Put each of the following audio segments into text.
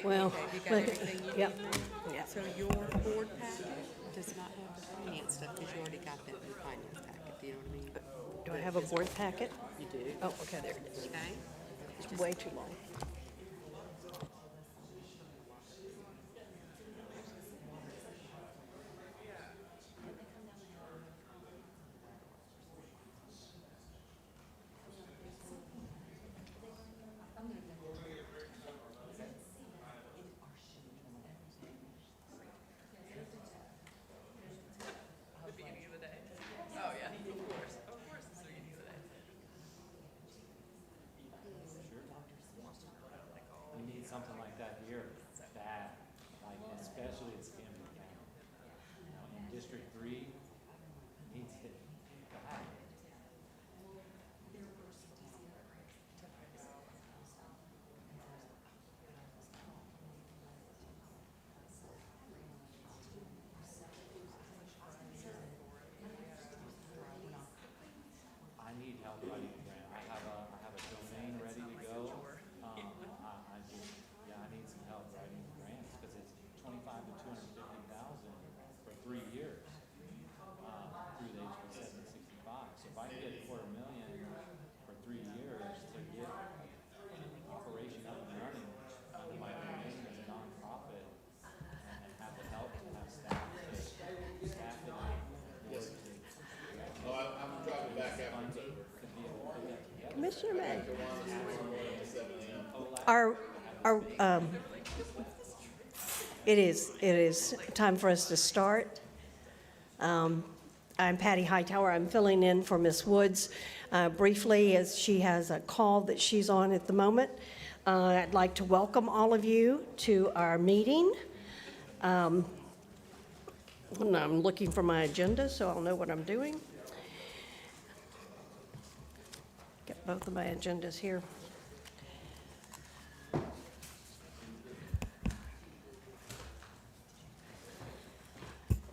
Well, Okay, you got everything you need yep, there? yep. So your board packet does not have the finance stuff, because you already got that in the finance packet, do you know what I mean? Do I have a board packet? You do, Oh, okay, there it is. okay? It's way too long. We need something like that here, bad, like especially in Camden County. You know, in District 3, needs it bad. I need help writing a grant. I have a domain ready to go. I just, yeah, I need some help writing grants because it's 25 to 250,000 for 3 years through the HB 765. So if I can get $250,000 for 3 years to get operation up and running under my domain as a nonprofit and have the help to have staff to staff it up. I'm driving back after it's over. Commissioner May, it is time for us to start. I'm Patty Hightower. I'm filling in for Ms. Woods briefly as she has a call that she's on at the moment. I'd like to welcome all of you to our meeting. And I'm looking for my agenda so I'll know what I'm doing. Get both of my agendas here.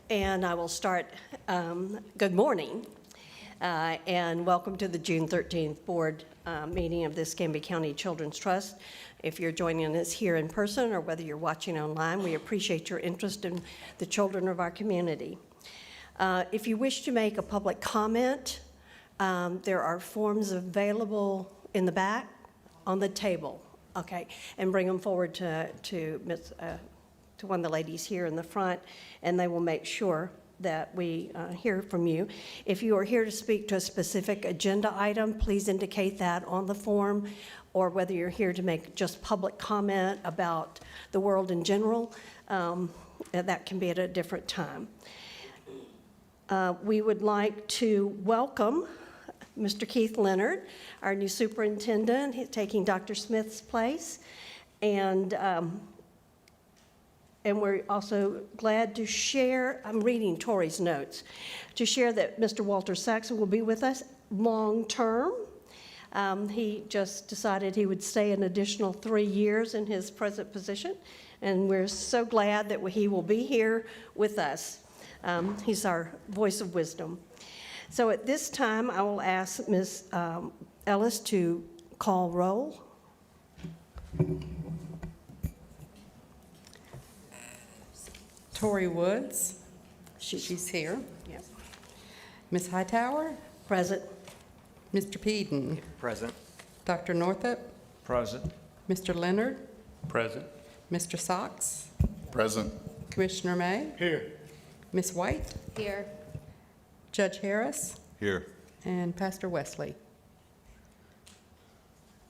And I will start. Good morning, and welcome to the June 13th board meeting of the Escambia County Children's Trust. If you're joining us here in person or whether you're watching online, we appreciate your interest in the children of our community. If you wish to make a public comment, there are forms available in the back on the table, okay? And bring them forward to one of the ladies here in the front, and they will make sure that we hear from you. If you are here to speak to a specific agenda item, please indicate that on the form, or whether you're here to make just public comment about the world in general, that can be at a different time. We would like to welcome Mr. Keith Leonard, our new superintendent. He's taking Dr. Smith's place. And we're also glad to share, I'm reading Tori's notes, to share that Mr. Walter Saxon will be with us long-term. He just decided he would stay an additional 3 years in his present position, and we're so glad that he will be here with us. He's our voice of wisdom. So at this time, I will ask Ms. Ellis to call roll. Tori Woods, she's here. Yes. Ms. Hightower, Present. Mr. Peden, Present. Dr. Northup, Present. Mr. Leonard, Present. Mr. Socks, Present. Commissioner May, Here. Ms. White, Here. Judge Harris, Here. and Pastor Wesley.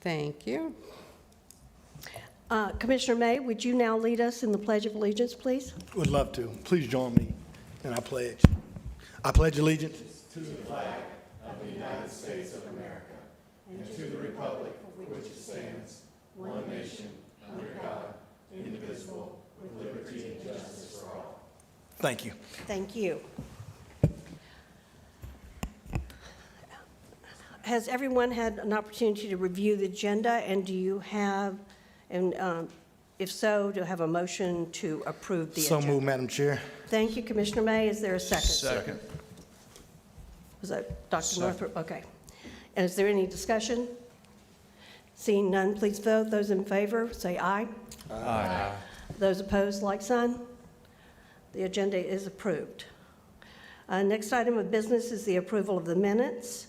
Thank you. Commissioner May, would you now lead us in the Pledge of Allegiance, please? Would love to. Please join me in our pledge. I pledge allegiance Thank you. Thank you. Has everyone had an opportunity to review the agenda, and do you have, and if so, do you have a motion to approve the So agenda? moved, Madam Chair. Thank you, Commissioner May. Is there a second? Second. Was that Dr. Northrop? Okay. And is there any discussion? Seeing none, please vote. Those in favor, say aye. Aye. Those opposed, like sign. The agenda is approved. Next item of business is the approval of the minutes.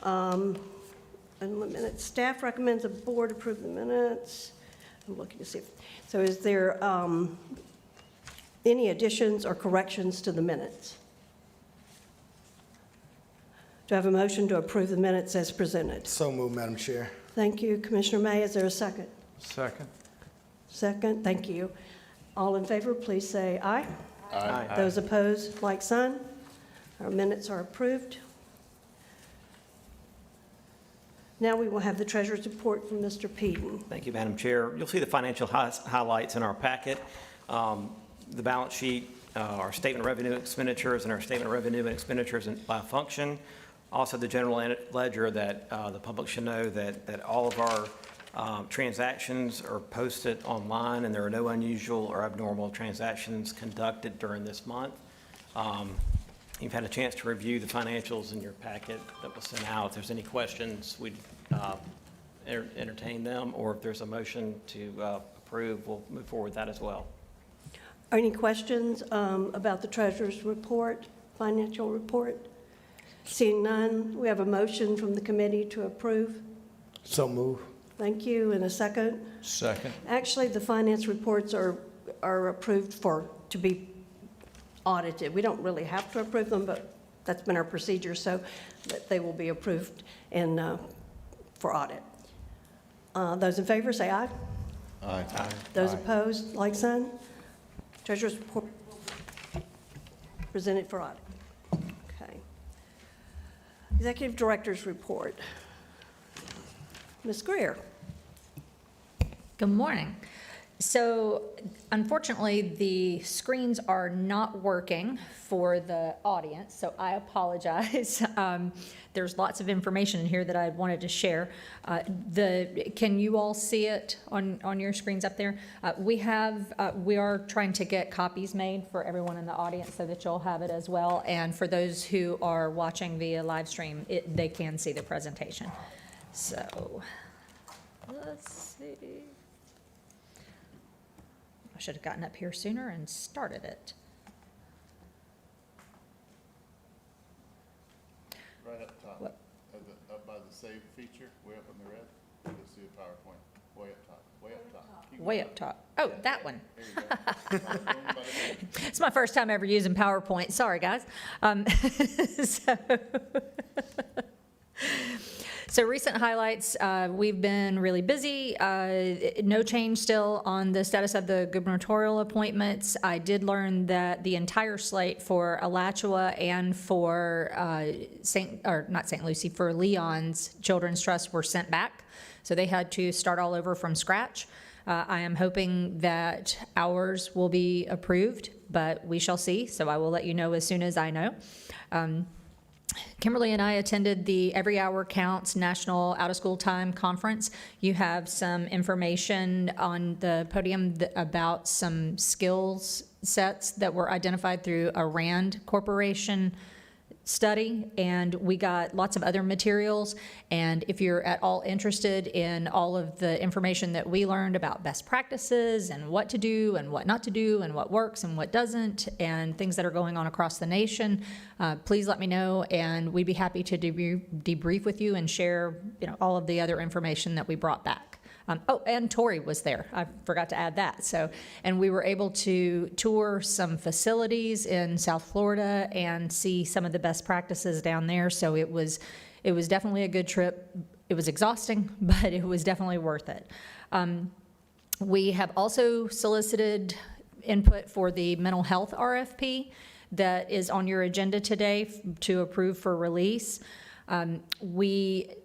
And the minutes, staff recommends the board approve the minutes. I'm looking to see if, so is there any additions or corrections to the minutes? Do I have a motion to approve the minutes as presented? So moved, Madam Chair. Thank you, Commissioner May. Is there a second? Second. Second, thank you. All in favor, please say aye. Aye. Those opposed, like sign. Our minutes are approved. Now we will have the treasurer's report from Mr. Peden. Thank you, Madam Chair. You'll see the financial highlights in our packet. The balance sheet, our statement of revenue expenditures, and our statement of revenue and expenditures by function. Also, the general ledger that the public should know that all of our transactions are posted online, and there are no unusual or abnormal transactions conducted during this month. You've had a chance to review the financials in your packet that was sent out. If there's any questions, we'd entertain them, or if there's a motion to approve, we'll move forward with that as well. Are any questions about the treasurer's report, financial report? Seeing none, we have a motion from the committee to approve. So moved. Thank you. And a second? Second. Actually, the finance reports are approved to be audited. We don't really have to approve them, but that's been our procedure, so that they will be approved and for audit. Those in favor, say aye. Aye. Those opposed, like sign. Treasurer's report presented for audit. Okay. Executive Director's report. Ms. Greer. Good morning. So unfortunately, the screens are not working for the audience, so I apologize. There's lots of information in here that I wanted to share. Can you all see it on your screens up there? We are trying to get copies made for everyone in the audience so that you'll have it as well. And for those who are watching via live stream, they can see the presentation. So let's see. I should have gotten up here sooner and started it. Right up top, What? up by the save feature, way up in the red, you'll see a PowerPoint, way up top, way up top. Keep Way going up top. Oh, that one. There you go. Boom, bada, boom. It's my first time ever using PowerPoint. Sorry, guys. So recent highlights, we've been really busy. No change still on the status of the gubernatorial appointments. I did learn that the entire slate for Alachua and for not St. Lucie, for Leon's Children's Trust were sent back. So they had to start all over from scratch. I am hoping that ours will be approved, but we shall see. So I will let you know as soon as I know. Kimberly and I attended the Every Hour Counts National Out of School Time Conference. You have some information on the podium about some skills sets that were identified through a RAND Corporation study, and we got lots of other materials. And if you're at all interested in all of the information that we learned about best practices and what to do and what not to do and what works and what doesn't and things that are going on across the nation, please let me know, and we'd be happy to debrief with you and share, all of the other information that we brought back. And Tori was there. I forgot to add that. And we were able to tour some facilities in South Florida and see some of the best practices down there. So it was definitely a good trip. It was exhausting, but it was definitely worth it. We have also solicited input for the mental health RFP that is on your agenda today to approve for release. We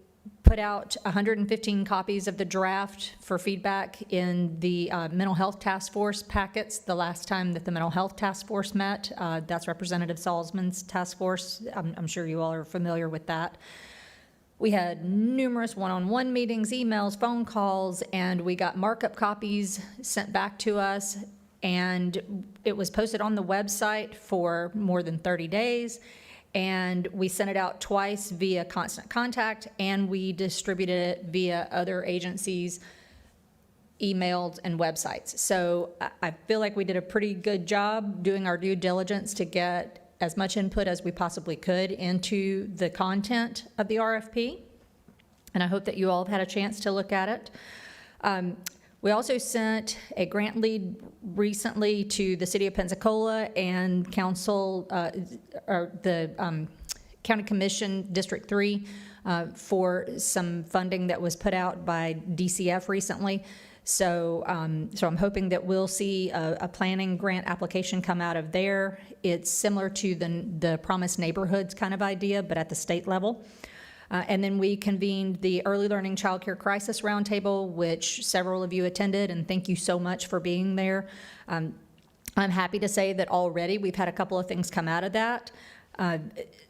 put out 115 copies of the draft for feedback in the Mental Health Task Force packets the last time that the Mental Health Task Force met. That's Representative Salzman's task force. I'm sure you all are familiar with that. We had numerous one-on-one meetings, emails, phone calls, and we got markup copies sent back to us, and it was posted on the website for more than 30 days. And we sent it out twice via Constant Contact, and we distributed it via other agencies, emails, and websites. So I feel like we did a pretty good job doing our due diligence to get as much input as we possibly could into the content of the RFP. And I hope that you all have had a chance to look at it. We also sent a grant lead recently to the City of Pensacola and Council, or the County Commission District 3 for some funding that was put out by DCF recently. So I'm hoping that we'll see a planning grant application come out of there. It's similar to the Promised Neighborhoods kind of idea, but at the state level. And then we convened the Early Learning Childcare Crisis Roundtable, which several of you attended, and thank you so much for being there. I'm happy to say that already we've had a couple of things come out of that.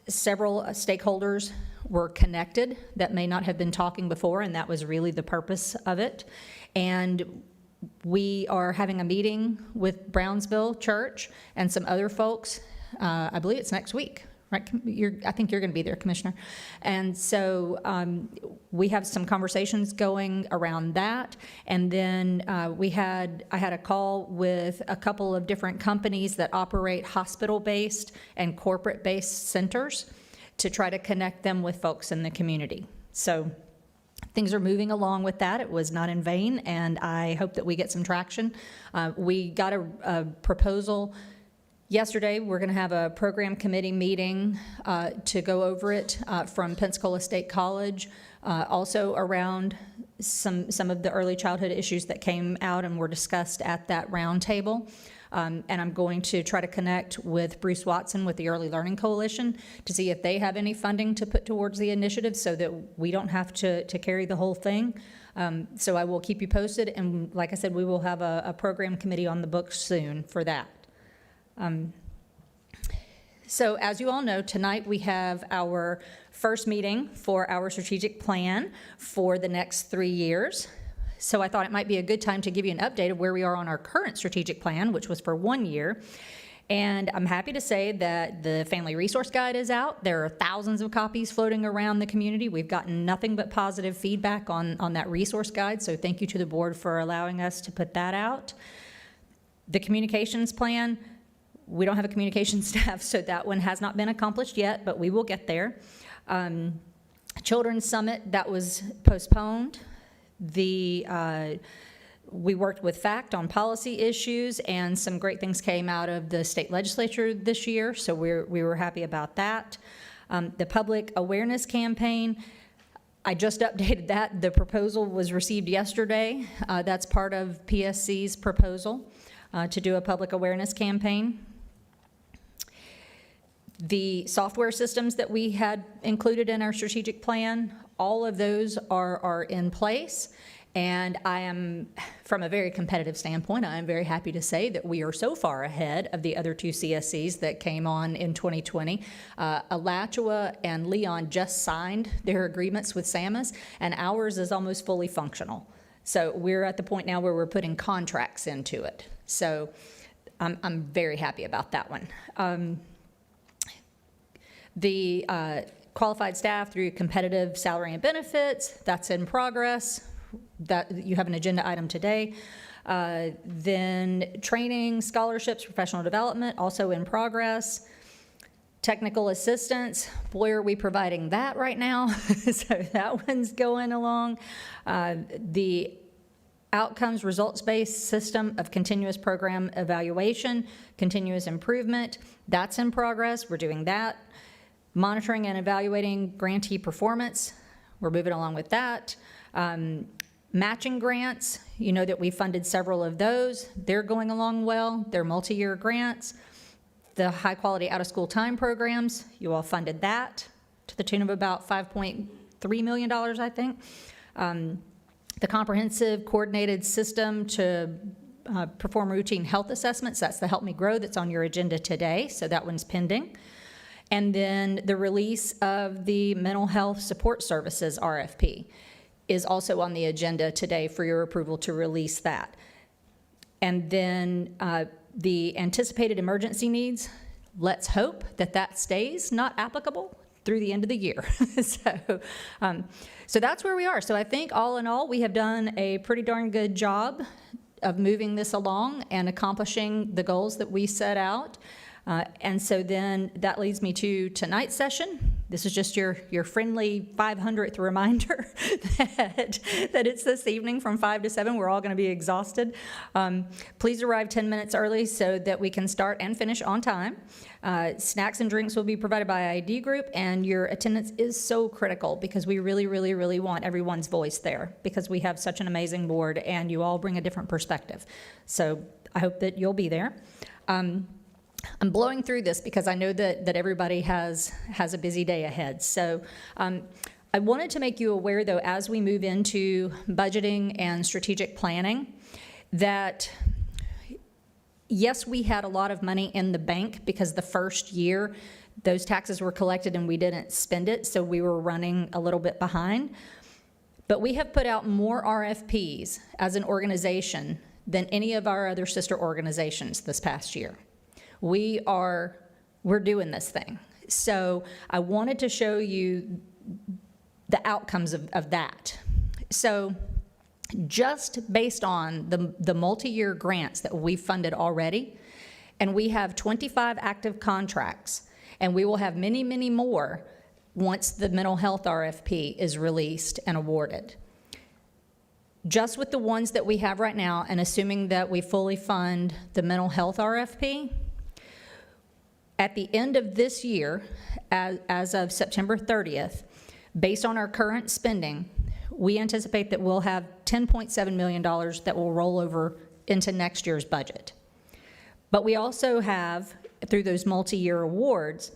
Several stakeholders were connected that may not have been talking before, and that was really the purpose of it. And we are having a meeting with Brownsville Church and some other folks. I believe it's next week. Right, I think you're going to be there, Commissioner. And so we have some conversations going around that. And then I had a call with a couple of different companies that operate hospital-based and corporate-based centers to try to connect them with folks in the community. So things are moving along with that. It was not in vain, and I hope that we get some traction. We got a proposal yesterday. We're going to have a program committee meeting to go over it from Pensacola State College, also around some of the early childhood issues that came out and were discussed at that roundtable. And I'm going to try to connect with Bruce Watson with the Early Learning Coalition to see if they have any funding to put towards the initiative so that we don't have to carry the whole thing. So I will keep you posted, and like I said, we will have a program committee on the books soon for that. So as you all know, tonight we have our first meeting for our strategic plan for the next 3 years. So I thought it might be a good time to give you an update of where we are on our current strategic plan, which was for 1 year. And I'm happy to say that the Family Resource Guide is out. There are thousands of copies floating around the community. We've gotten nothing but positive feedback on that resource guide, so thank you to the board for allowing us to put that out. The communications plan, we don't have a communications staff, so that one has not been accomplished yet, but we will get there. Children's Summit, that was postponed. We worked with FACT on policy issues, and some great things came out of the state legislature this year, so we were happy about that. The public awareness campaign, I just updated that. The proposal was received yesterday. That's part of PSC's proposal to do a public awareness campaign. The software systems that we had included in our strategic plan, all of those are in place. And I am, from a very competitive standpoint, I am very happy to say that we are so far ahead of the other two CSCs that came on in 2020. Alachua and Leon just signed their agreements with SAMUS, and ours is almost fully functional. So we're at the point now where we're putting contracts into it. So I'm very happy about that one. The qualified staff through competitive salary and benefits, that's in progress. That you have an agenda item today. Then training, scholarships, professional development, also in progress. Technical assistance, boy, are we providing that right now. So that one's going along. The outcomes results-based system of continuous program evaluation, continuous improvement, that's in progress. We're doing that. Monitoring and evaluating grantee performance, we're moving along with that. Matching grants, you know that we funded several of those. They're going along well. They're multi-year grants. The high-quality out-of-school time programs, you all funded that to the tune of about $5.3 million, I think. The comprehensive coordinated system to perform routine health assessments, that's the Help Me Grow that's on your agenda today, so that one's pending. And then the release of the mental health support services RFP is also on the agenda today for your approval to release that. And then the anticipated emergency needs, let's hope that that stays not applicable through the end of the year. So that's where we are. So I think all in all, we have done a pretty darn good job of moving this along and accomplishing the goals that we set out. And so then that leads me to tonight's session. This is just your friendly 500th reminder that it's this evening from 5 to 7. We're all going to be exhausted. Please arrive 10 minutes early so that we can start and finish on time. Snacks and drinks will be provided by ID group, and your attendance is so critical because we really, really, really want everyone's voice there because we have such an amazing board and you all bring a different perspective. So I hope that you'll be there. I'm blowing through this because I know that everybody has a busy day ahead. So I wanted to make you aware, though, as we move into budgeting and strategic planning, that yes, we had a lot of money in the bank because the first year those taxes were collected and we didn't spend it, so we were running a little bit behind. But we have put out more RFPs as an organization than any of our other sister organizations this past year. We're doing this thing. So I wanted to show you the outcomes of that. So just based on the multi-year grants that we've funded already, and we have 25 active contracts, and we will have many, many more once the mental health RFP is released and awarded. Just with the ones that we have right now, and assuming that we fully fund the mental health RFP, at the end of this year, as of September 30th, based on our current spending, we anticipate that we'll have $10.7 million that will roll over into next year's budget. But we also have, through those multi-year awards,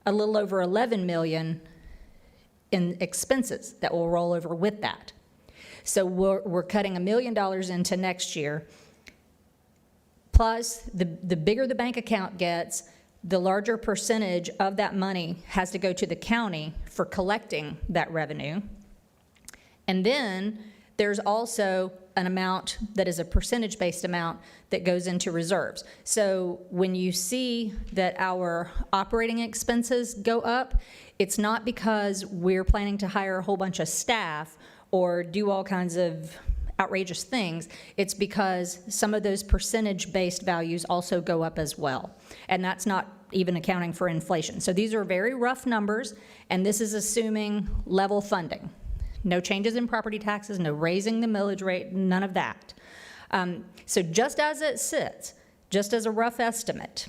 a little over $11 million in expenses that will roll over with that. So we're cutting $1 million into next year. Plus, the bigger the bank account gets, the larger percentage of that money has to go to the county for collecting that revenue. And then there's also an amount that is a percentage-based amount that goes into reserves. So when you see that our operating expenses go up, it's not because we're planning to hire a whole bunch of staff or do all kinds of outrageous things. It's because some of those percentage-based values also go up as well. And that's not even accounting for inflation. So these are very rough numbers, and this is assuming level funding. No changes in property taxes, no raising the millage rate, none of that. So just as it sits, just as a rough estimate,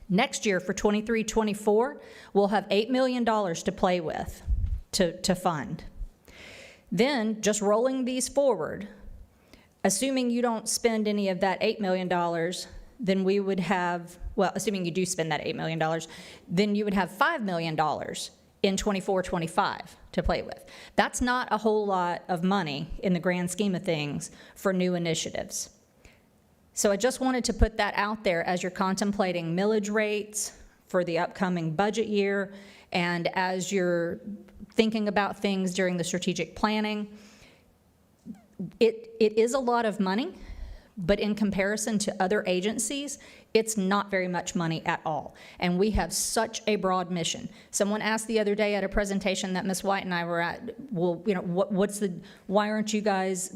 next year for 23-24, we'll have $8 million to play with, to fund. Then, just rolling these forward, assuming you don't spend any of that $8 million, then we would have, well, assuming you do spend that $8 million, then you would have $5 million in 24-25 to play with. That's not a whole lot of money in the grand scheme of things for new initiatives. So I just wanted to put that out there as you're contemplating millage rates for the upcoming budget year, and as you're thinking about things during the strategic planning. It is a lot of money, but in comparison to other agencies, it's not very much money at all. And we have such a broad mission. Someone asked the other day at a presentation that Ms. White and I were at, well, you know, why aren't you guys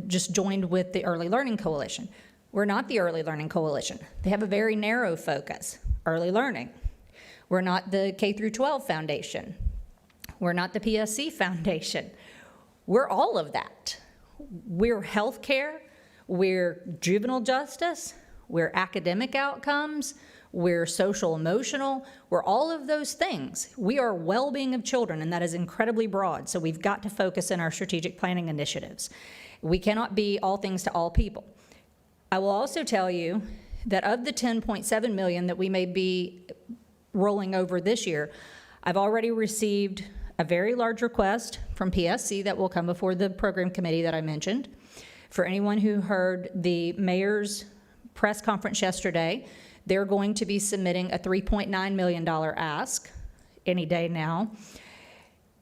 just joined with the Early Learning Coalition? We're not the Early Learning Coalition. They have a very narrow focus, early learning. We're not the K-12 Foundation. We're not the PSC Foundation. We're all of that. We're healthcare, we're juvenile justice, we're academic outcomes, we're social emotional, we're all of those things. We are well-being of children, and that is incredibly broad, so we've got to focus in our strategic planning initiatives. We cannot be all things to all people. I will also tell you that of the $10.7 million that we may be rolling over this year, I've already received a very large request from PSC that will come before the program committee that I mentioned. For anyone who heard the mayor's press conference yesterday, they're going to be submitting a $3.9 million ask any day now.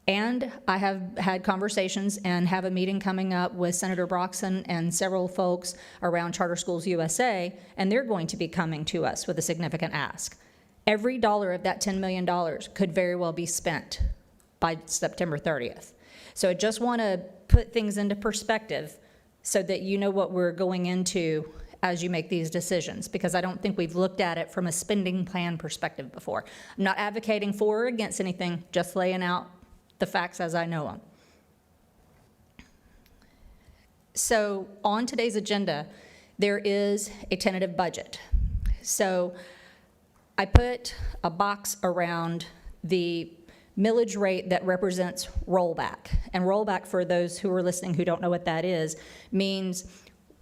And I have had conversations and have a meeting coming up with Senator Broxson and several folks around Charter Schools USA, and they're going to be coming to us with a significant ask. Every dollar of that $10 million could very well be spent by September 30th. So I just want to put things into perspective so that you know what we're going into as you make these decisions, because I don't think we've looked at it from a spending plan perspective before. I'm not advocating for or against anything, just laying out the facts as I know them. So on today's agenda, there is a tentative budget. So I put a box around the millage rate that represents rollback. And rollback, for those who are listening who don't know what that is, means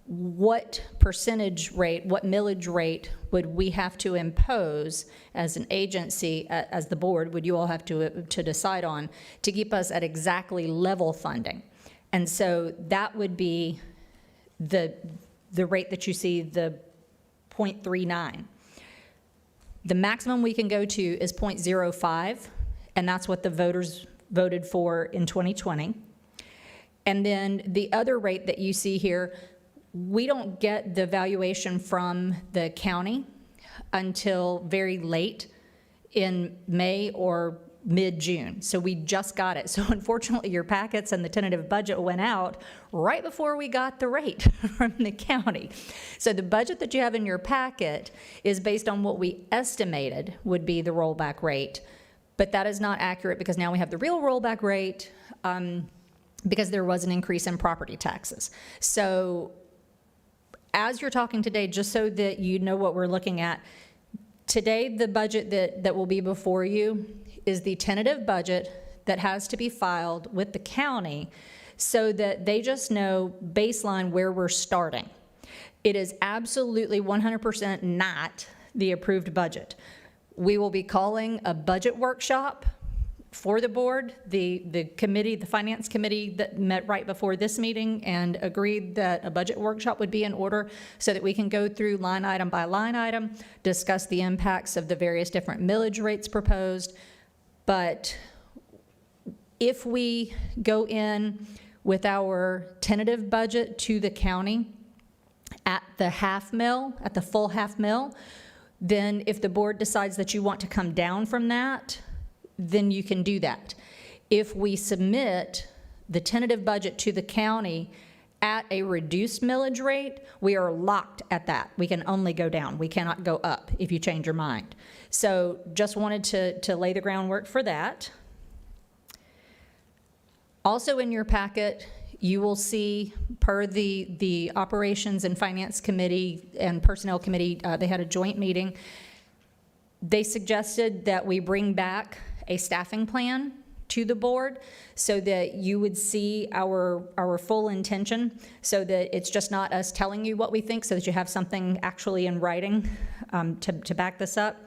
what percentage rate, what millage rate would we have to impose as an agency, as the board, would you all have to decide on to keep us at exactly level funding? And so that would be the rate that you see, the 0.39. The maximum we can go to is 0.05, and that's what the voters voted for in 2020. And then the other rate that you see here, we don't get the valuation from the county until very late in May or mid-June. So we just got it. So unfortunately, your packets and the tentative budget went out right before we got the rate from the county. So the budget that you have in your packet is based on what we estimated would be the rollback rate. But that is not accurate, because now we have the real rollback rate because there was an increase in property taxes. So as you're talking today, just so that you know what we're looking at, today the budget that will be before you is the tentative budget that has to be filed with the county so that they just know baseline where we're starting. It is absolutely 100% not the approved budget. We will be calling a budget workshop for the board. The committee, the finance committee that met right before this meeting and agreed that a budget workshop would be in order so that we can go through line item by line item, discuss the impacts of the various different millage rates proposed. But if we go in with our tentative budget to the county at the half mil, at the full half mil, then if the board decides that you want to come down from that, then you can do that. If we submit the tentative budget to the county at a reduced millage rate, we are locked at that. We can only go down. We cannot go up if you change your mind. So just wanted to lay the groundwork for that. Also in your packet, you will see, per the Operations and Finance Committee and Personnel Committee, they had a joint meeting. They suggested that we bring back a staffing plan to the board so that you would see our full intention, so that it's just not us telling you what we think, so that you have something actually in writing to back this up.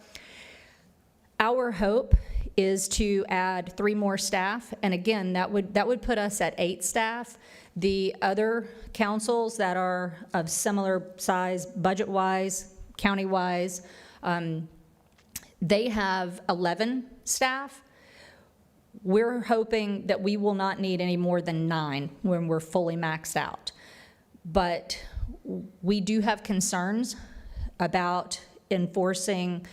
Our hope is to add 3 more staff, and again, that would put us at 8 staff. The other councils that are of similar size, budget-wise, county-wise, they have 11 staff. We're hoping that we will not need any more than 9 when we're fully maxed out. But we do have concerns about enforcing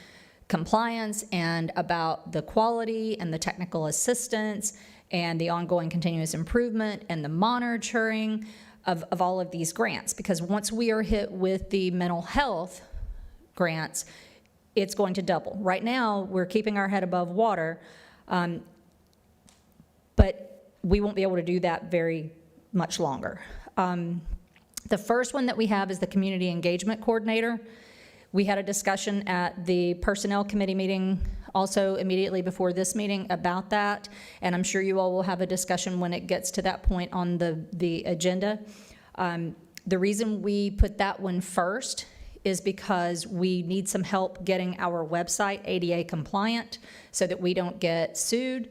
compliance and about the quality and the technical assistance and the ongoing continuous improvement and the monitoring of all of these grants. Because once we are hit with the mental health grants, it's going to double. Right now, we're keeping our head above water, but we won't be able to do that very much longer. The first one that we have is the Community Engagement Coordinator. We had a discussion at the Personnel Committee meeting also immediately before this meeting about that, and I'm sure you all will have a discussion when it gets to that point on the agenda. The reason we put that one first is because we need some help getting our website ADA compliant so that we don't get sued.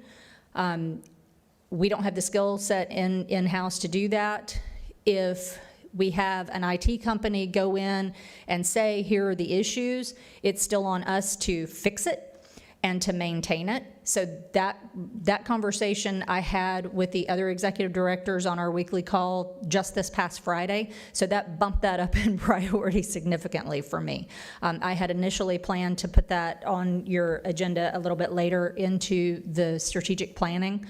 We don't have the skill set in-house to do that. If we have an IT company go in and say, here are the issues, it's still on us to fix it. and to maintain it. So that conversation I had with the other executive directors on our weekly call just this past Friday. So that bumped that up in priority significantly for me. I had initially planned to put that on your agenda a little bit later into the strategic planning.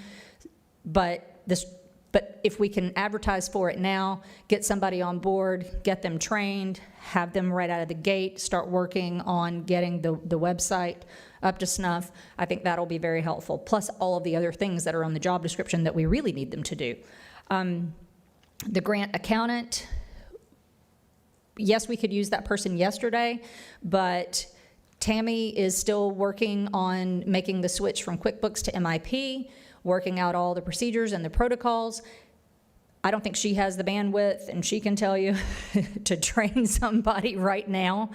But if we can advertise for it now, get somebody on board, get them trained, have them right out of the gate, start working on getting the website up to snuff, I think that'll be very helpful, plus all of the other things that are on the job description that we really need them to do. The grant accountant, yes, we could use that person yesterday, but Tammy is still working on making the switch from QuickBooks to MIP, working out all the procedures and the protocols. I don't think she has the bandwidth, and she can tell you, to train somebody right now.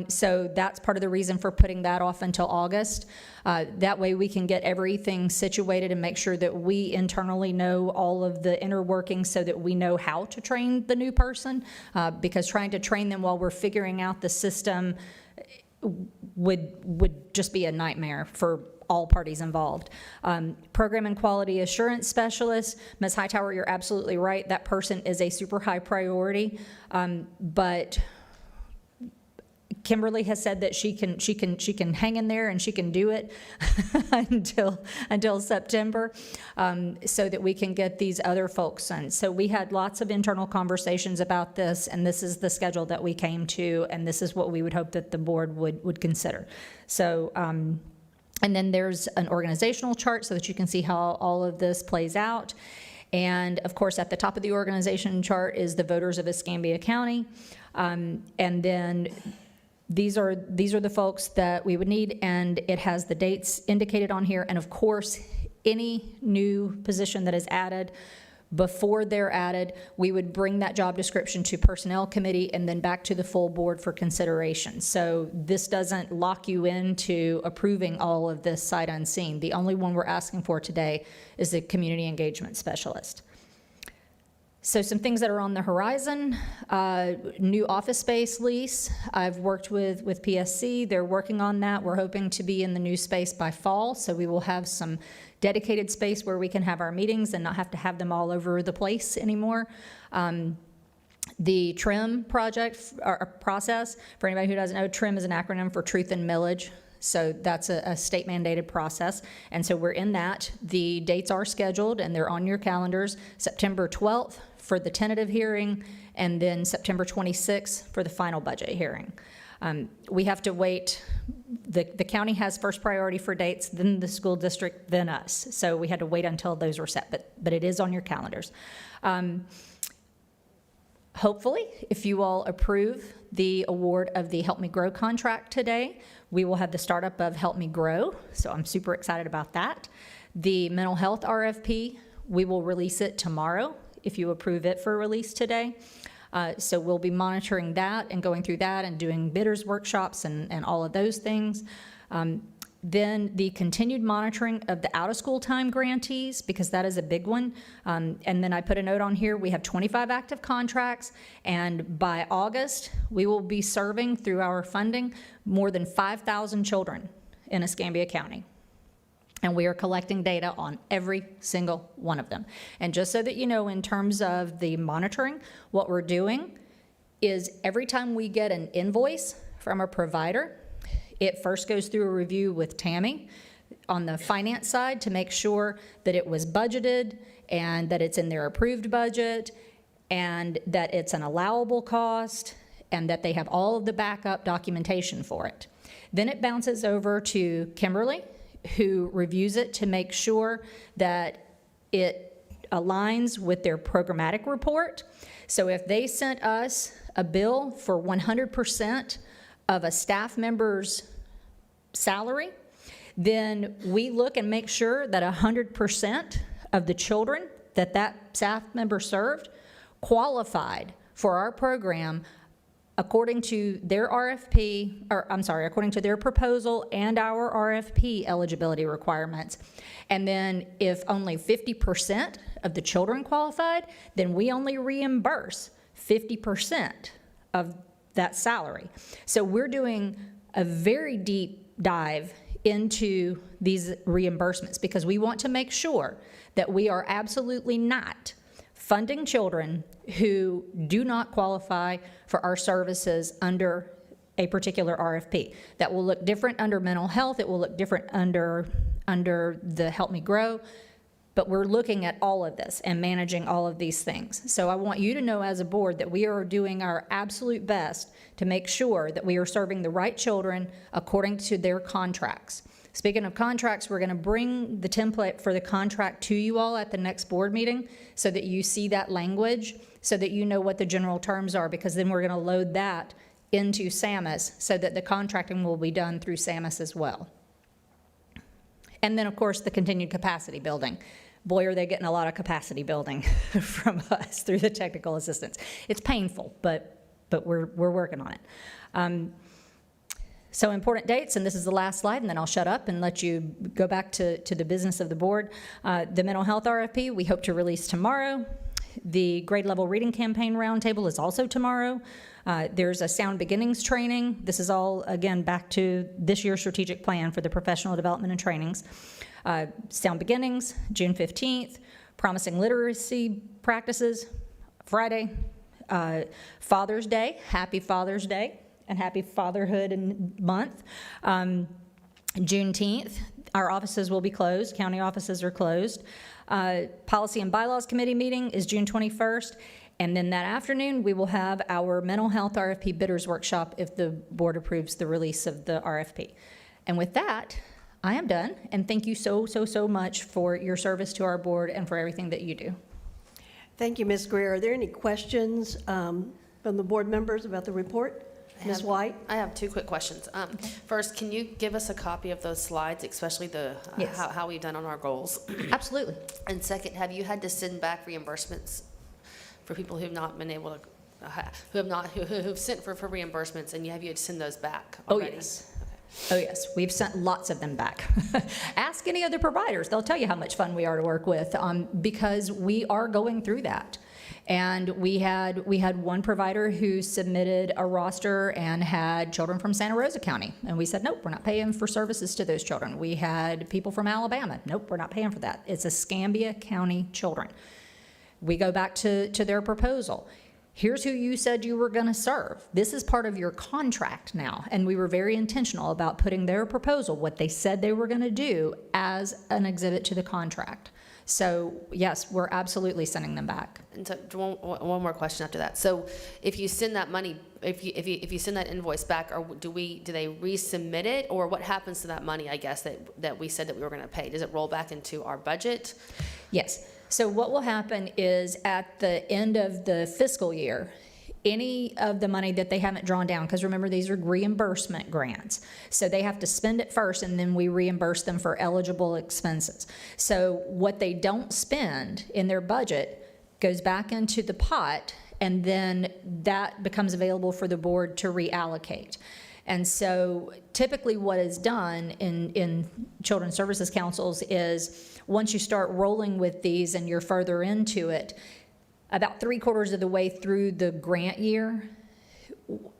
So that's part of the reason for putting that off until August. That way we can get everything situated and make sure that we internally know all of the inner workings so that we know how to train the new person. Because trying to train them while we're figuring out the system would just be a nightmare for all parties involved. Program and quality assurance specialist, Ms. Hightower, you're absolutely right. That person is a super high priority, but Kimberly has said that she can hang in there and she can do it until September, so that we can get these other folks in. So we had lots of internal conversations about this, and this is the schedule that we came to, and this is what we would hope that the board would consider. So. And then there's an organizational chart so that you can see how all of this plays out. And of course, at the top of the organization chart is the voters of Escambia County. And then these are the folks that we would need, and it has the dates indicated on here. And of course, any new position that is added, before they're added, we would bring that job description to Personnel Committee and then back to the full board for consideration. So this doesn't lock you into approving all of this sight unseen. The only one we're asking for today is the Community Engagement Specialist. So some things that are on the horizon, new office space lease. I've worked with PSC. They're working on that. We're hoping to be in the new space by fall, so we will have some dedicated space where we can have our meetings and not have to have them all over the place anymore. The TRIM project or process, for anybody who doesn't know, TRIM is an acronym for Truth and Millage. So that's a state mandated process. And so we're in that. The dates are scheduled and they're on your calendars. September 12th for the tentative hearing, and then September 26th for the final budget hearing. We have to wait. The county has first priority for dates, then the school district, then us. So we had to wait until those were set, but it is on your calendars. Hopefully, if you all approve the award of the Help Me Grow contract today, we will have the startup of Help Me Grow, so I'm super excited about that. The mental health RFP, we will release it tomorrow if you approve it for release today. So we'll be monitoring that and going through that and doing bidders workshops and all of those things. Then the continued monitoring of the out-of-school time grantees, because that is a big one. And then I put a note on here, we have 25 active contracts, and by August, we will be serving through our funding more than 5,000 children in Escambia County. And we are collecting data on every single one of them. And just so that you know, in terms of the monitoring, what we're doing is every time we get an invoice from a provider, it first goes through a review with Tammy on the finance side to make sure that it was budgeted and that it's in their approved budget and that it's an allowable cost and that they have all of the backup documentation for it. Then it bounces over to Kimberly, who reviews it to make sure that it aligns with their programmatic report. So if they sent us a bill for 100% of a staff member's salary, then we look and make sure that 100% of the children that that staff member served qualified for our program according to their RFP, or I'm sorry, according to their proposal and our RFP eligibility requirements. And then if only 50% of the children qualified, then we only reimburse 50% of that salary. So we're doing a very deep dive into these reimbursements, because we want to make sure that we are absolutely not funding children who do not qualify for our services under a particular RFP. That will look different under mental health, it will look different under the Help Me Grow, but we're looking at all of this and managing all of these things. So I want you to know as a board that we are doing our absolute best to make sure that we are serving the right children according to their contracts. Speaking of contracts, we're going to bring the template for the contract to you all at the next board meeting so that you see that language, so that you know what the general terms are, because then we're going to load that into SAMUS so that the contracting will be done through SAMUS as well. And then, of course, the continued capacity building. Boy, are they getting a lot of capacity building from us through the technical assistance. It's painful, but we're working on it. So important dates, and this is the last slide, and then I'll shut up and let you go back to the business of the board. The mental health RFP, we hope to release tomorrow. The grade level reading campaign roundtable is also tomorrow. There's a Sound Beginnings training. This is all, again, back to this year's strategic plan for the professional development and trainings. Sound Beginnings, June 15th. Promising literacy practices, Friday. Father's Day, happy Father's Day, and happy Fatherhood Month. Juneteenth, our offices will be closed. County offices are closed. Policy and Bylaws Committee meeting is June 21st. And then that afternoon, we will have our mental health RFP bidders workshop if the board approves the release of the RFP. And with that, I am done. And thank you so much for your service to our board and for everything that you do. Thank you, Ms. Greer. Are there any questions from the board members about the report? Ms. White? I have two quick questions. First, can you give us a copy of those slides, especially the Yes. how we've done on our goals? Absolutely. And second, have you had to send back reimbursements for people who've not been able to, who've sent for reimbursements, and have you had to send those back Oh, already? yes. Oh, yes. We've sent lots of them back. Ask any other providers. They'll tell you how much fun we are to work with, because we are going through that. And we had one provider who submitted a roster and had children from Santa Rosa County. And we said, nope, we're not paying for services to those children. We had people from Alabama. Nope, we're not paying for that. It's Escambia County children. We go back to their proposal. Here's who you said you were going to serve. This is part of your contract now. And we were very intentional about putting their proposal, what they said they were going to do, as an exhibit to the contract. So yes, we're absolutely sending them back. And so one more question after that. So if you send that money, if you send that invoice back, or do they resubmit it, or what happens to that money, I guess, that we said that we were going to pay? Does it roll back into our budget? Yes. So what will happen is at the end of the fiscal year, any of the money that they haven't drawn down, because remember, these are reimbursement grants. So they have to spend it first, and then we reimburse them for eligible expenses. So what they don't spend in their budget goes back into the pot, and then that becomes available for the board to reallocate. And so typically what is done in Children's Services Councils is once you start rolling with these and you're further into it, about 3/4 of the way through the grant year,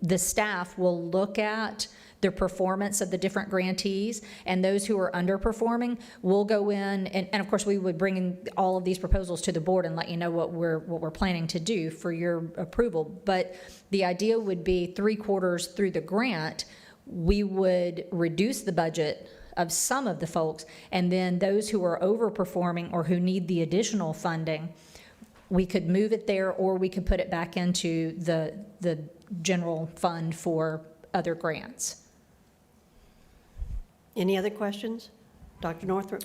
the staff will look at the performance of the different grantees, and those who are underperforming will go in, and of course we would bring in all of these proposals to the board and let you know what we're planning to do for your approval. But the idea would be 3/4 through the grant, we would reduce the budget of some of the folks, and then those who are overperforming or who need the additional funding, we could move it there, or we could put it back into the general fund for other grants. Any other questions? Dr. Northrup?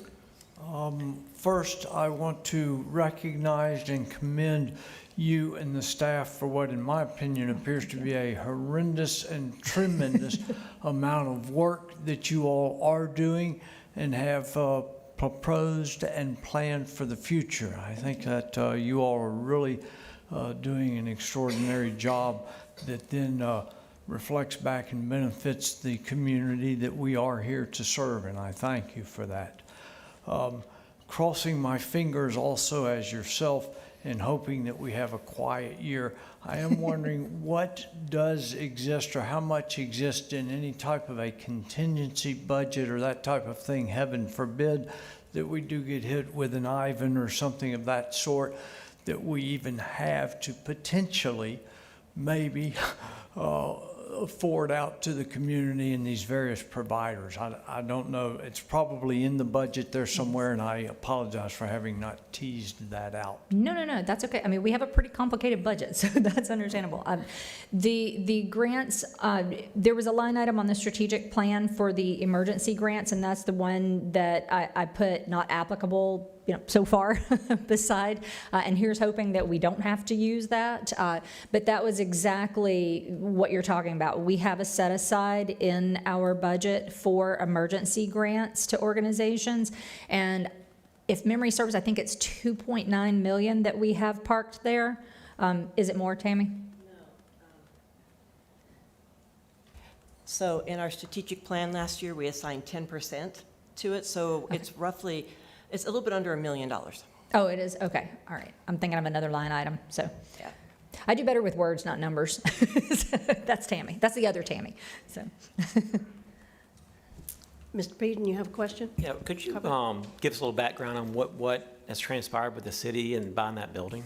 First, I want to recognize and commend you and the staff for what, in my opinion, appears to be a horrendous and tremendous amount of work that you all are doing and have proposed and planned for the future. I think that you all are really doing an extraordinary job that then reflects back and benefits the community that we are here to serve, and I thank you for that. Crossing my fingers also as yourself and hoping that we have a quiet year. I am wondering what does exist or how much exists in any type of a contingency budget or that type of thing, heaven forbid, that we do get hit with an Ivan or something of that sort, that we even have to potentially maybe forward out to the community and these various providers. I don't know. It's probably in the budget there somewhere, and I apologize for having not teased that out. No, that's okay. I mean, we have a pretty complicated budget, so that's understandable. The grants, there was a line item on the strategic plan for the emergency grants, and that's the one that I put not applicable, so far beside, and here's hoping that we don't have to use that. But that was exactly what you're talking about. We have a set aside in our budget for emergency grants to organizations, and if memory serves, I think it's 2.9 million that we have parked there. Is it more, Tammy? So in our strategic plan last year, we assigned 10% to it, so it's roughly, it's a little bit under $1 million. Oh, it is? Okay, all right. I'm thinking of another line item, so. Yeah. I do better with words, not numbers. That's Tammy. That's the other Tammy, so. Mr. Peden, you have a question? Yeah, could you give us a little background on what has transpired with the city and buying that building?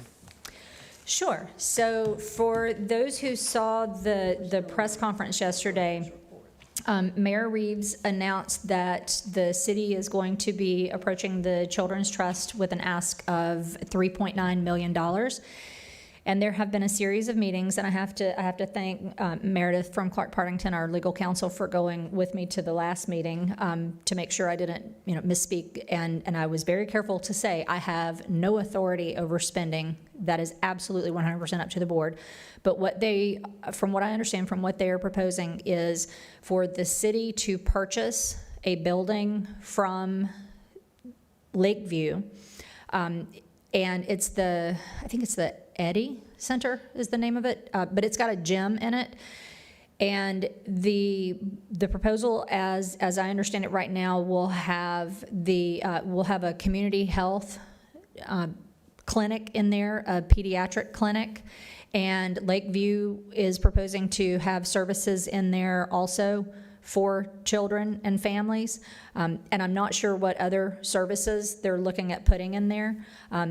Sure. So for those who saw the press conference yesterday, Mayor Reeves announced that the city is going to be approaching the Children's Trust with an ask of $3.9 million. And there have been a series of meetings, and I have to thank Meredith from Clark Partington, our legal counsel, for going with me to the last meeting to make sure I didn't, misspeak. And I was very careful to say I have no authority over spending. That is absolutely 100% up to the board. But what they, from what I understand, from what they are proposing is for the city to purchase a building from Lakeview, and it's I think it's the Eddy Center is the name of it, but it's got a gym in it. And the proposal, as I understand it right now, will have a community health clinic in there, a pediatric clinic, and Lakeview is proposing to have services in there also for children and families. And I'm not sure what other services they're looking at putting in there.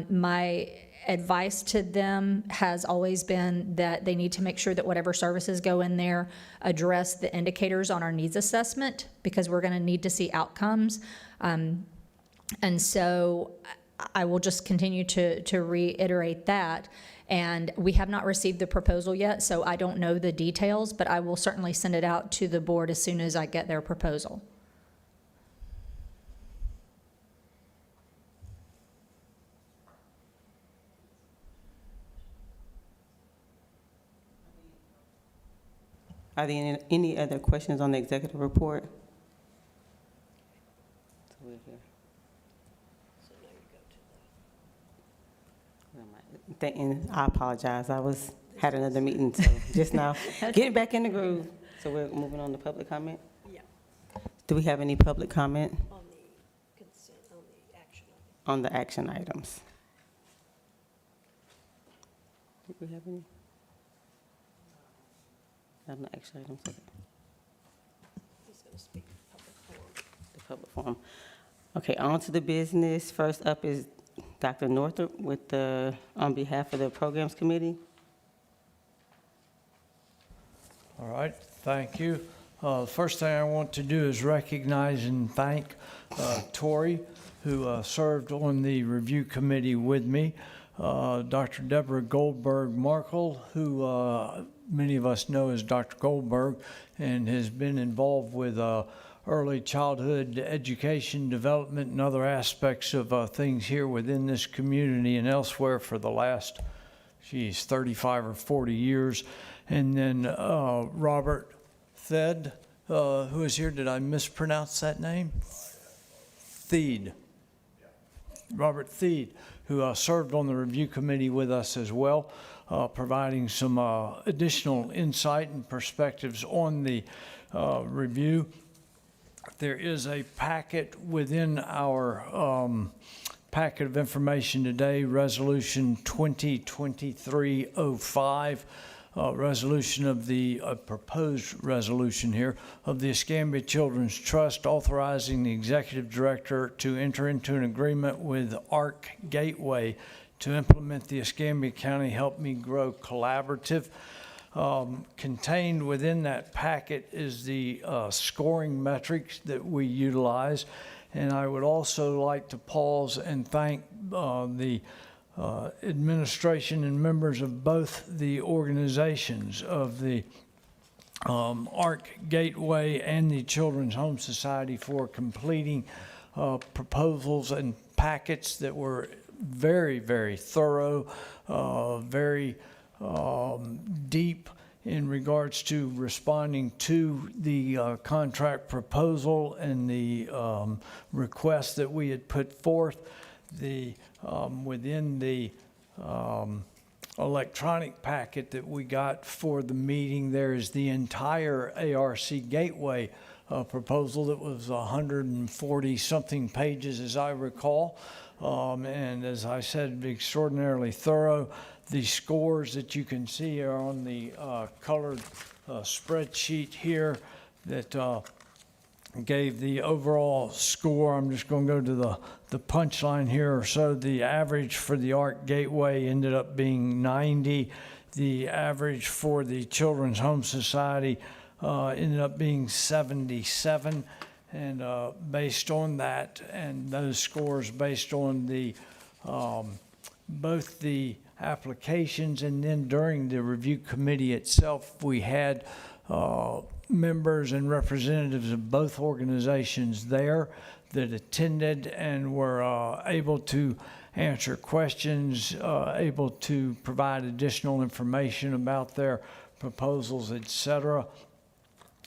My advice to them has always been that they need to make sure that whatever services go in there address the indicators on our needs assessment, because we're going to need to see outcomes. And so I will just continue to reiterate that. And we have not received the proposal yet, so I don't know the details, but I will certainly send it out to the board as soon as I get their proposal. Are there any other questions on the executive report? So we're here. Where am I? I apologize. Had another meeting, so just now getting back in the groove. So we're moving on to public comment? Yeah. Do we have any public comment On the consent, on the action item. on the action items? Do we have any? On the action items, okay. He's going to speak public forum. The public forum. Okay, on to the business. First up is Dr. Northrop on behalf of the Programs Committee. All right, thank you. The first thing I want to do is recognize and thank Tori, who served on the review committee with me, Dr. Deborah Goldberg-Markle, who many of us know as Dr. Goldberg, and has been involved with early childhood education, development, and other aspects of things here within this community and elsewhere for the last, 35 or 40 years. And then Robert Thed, who is here. Did I mispronounce that name? Thede. Robert Thede, who served on the review committee with us as well, providing some additional insight and perspectives on the review. There is a packet within our packet of information today, Resolution 2023-05, resolution of the, proposed resolution here of the Escambia Children's Trust authorizing the executive director to enter into an agreement with ARC Gateway to implement the Escambia County Help Me Grow Collaborative. Contained within that packet is the scoring metrics that we utilize. And I would also like to pause and thank the administration and members of both the organizations of the ARC Gateway and the Children's Home Society for completing proposals and packets that were very, very thorough, very deep in regards to responding to the contract proposal and the request that we had put forth. Within the electronic packet that we got for the meeting, there is the entire ARC Gateway proposal that was 140-something pages, as I recall. And as I said, extraordinarily thorough. The scores that you can see are on the colored spreadsheet here that gave the overall score. I'm just going to go to the punchline here. So the average for the ARC Gateway ended up being 90. The average for the Children's Home Society ended up being 77. And based on that and those scores, based on the both the applications and then during the review committee itself, we had members and representatives of both organizations there that attended and were able to answer questions, able to provide additional information about their proposals, etc.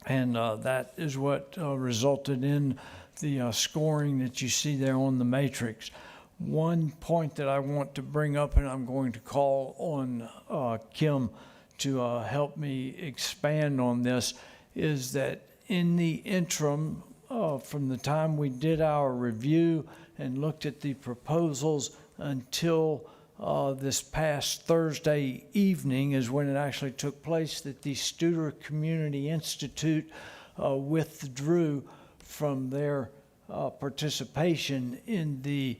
And that is what resulted in the scoring that you see there on the matrix. One point that I want to bring up, and I'm going to call on Kim to help me expand on this, is that in the interim, from the time we did our review and looked at the proposals until this past Thursday evening is when it actually took place, that the Studer Community Institute withdrew from their participation in the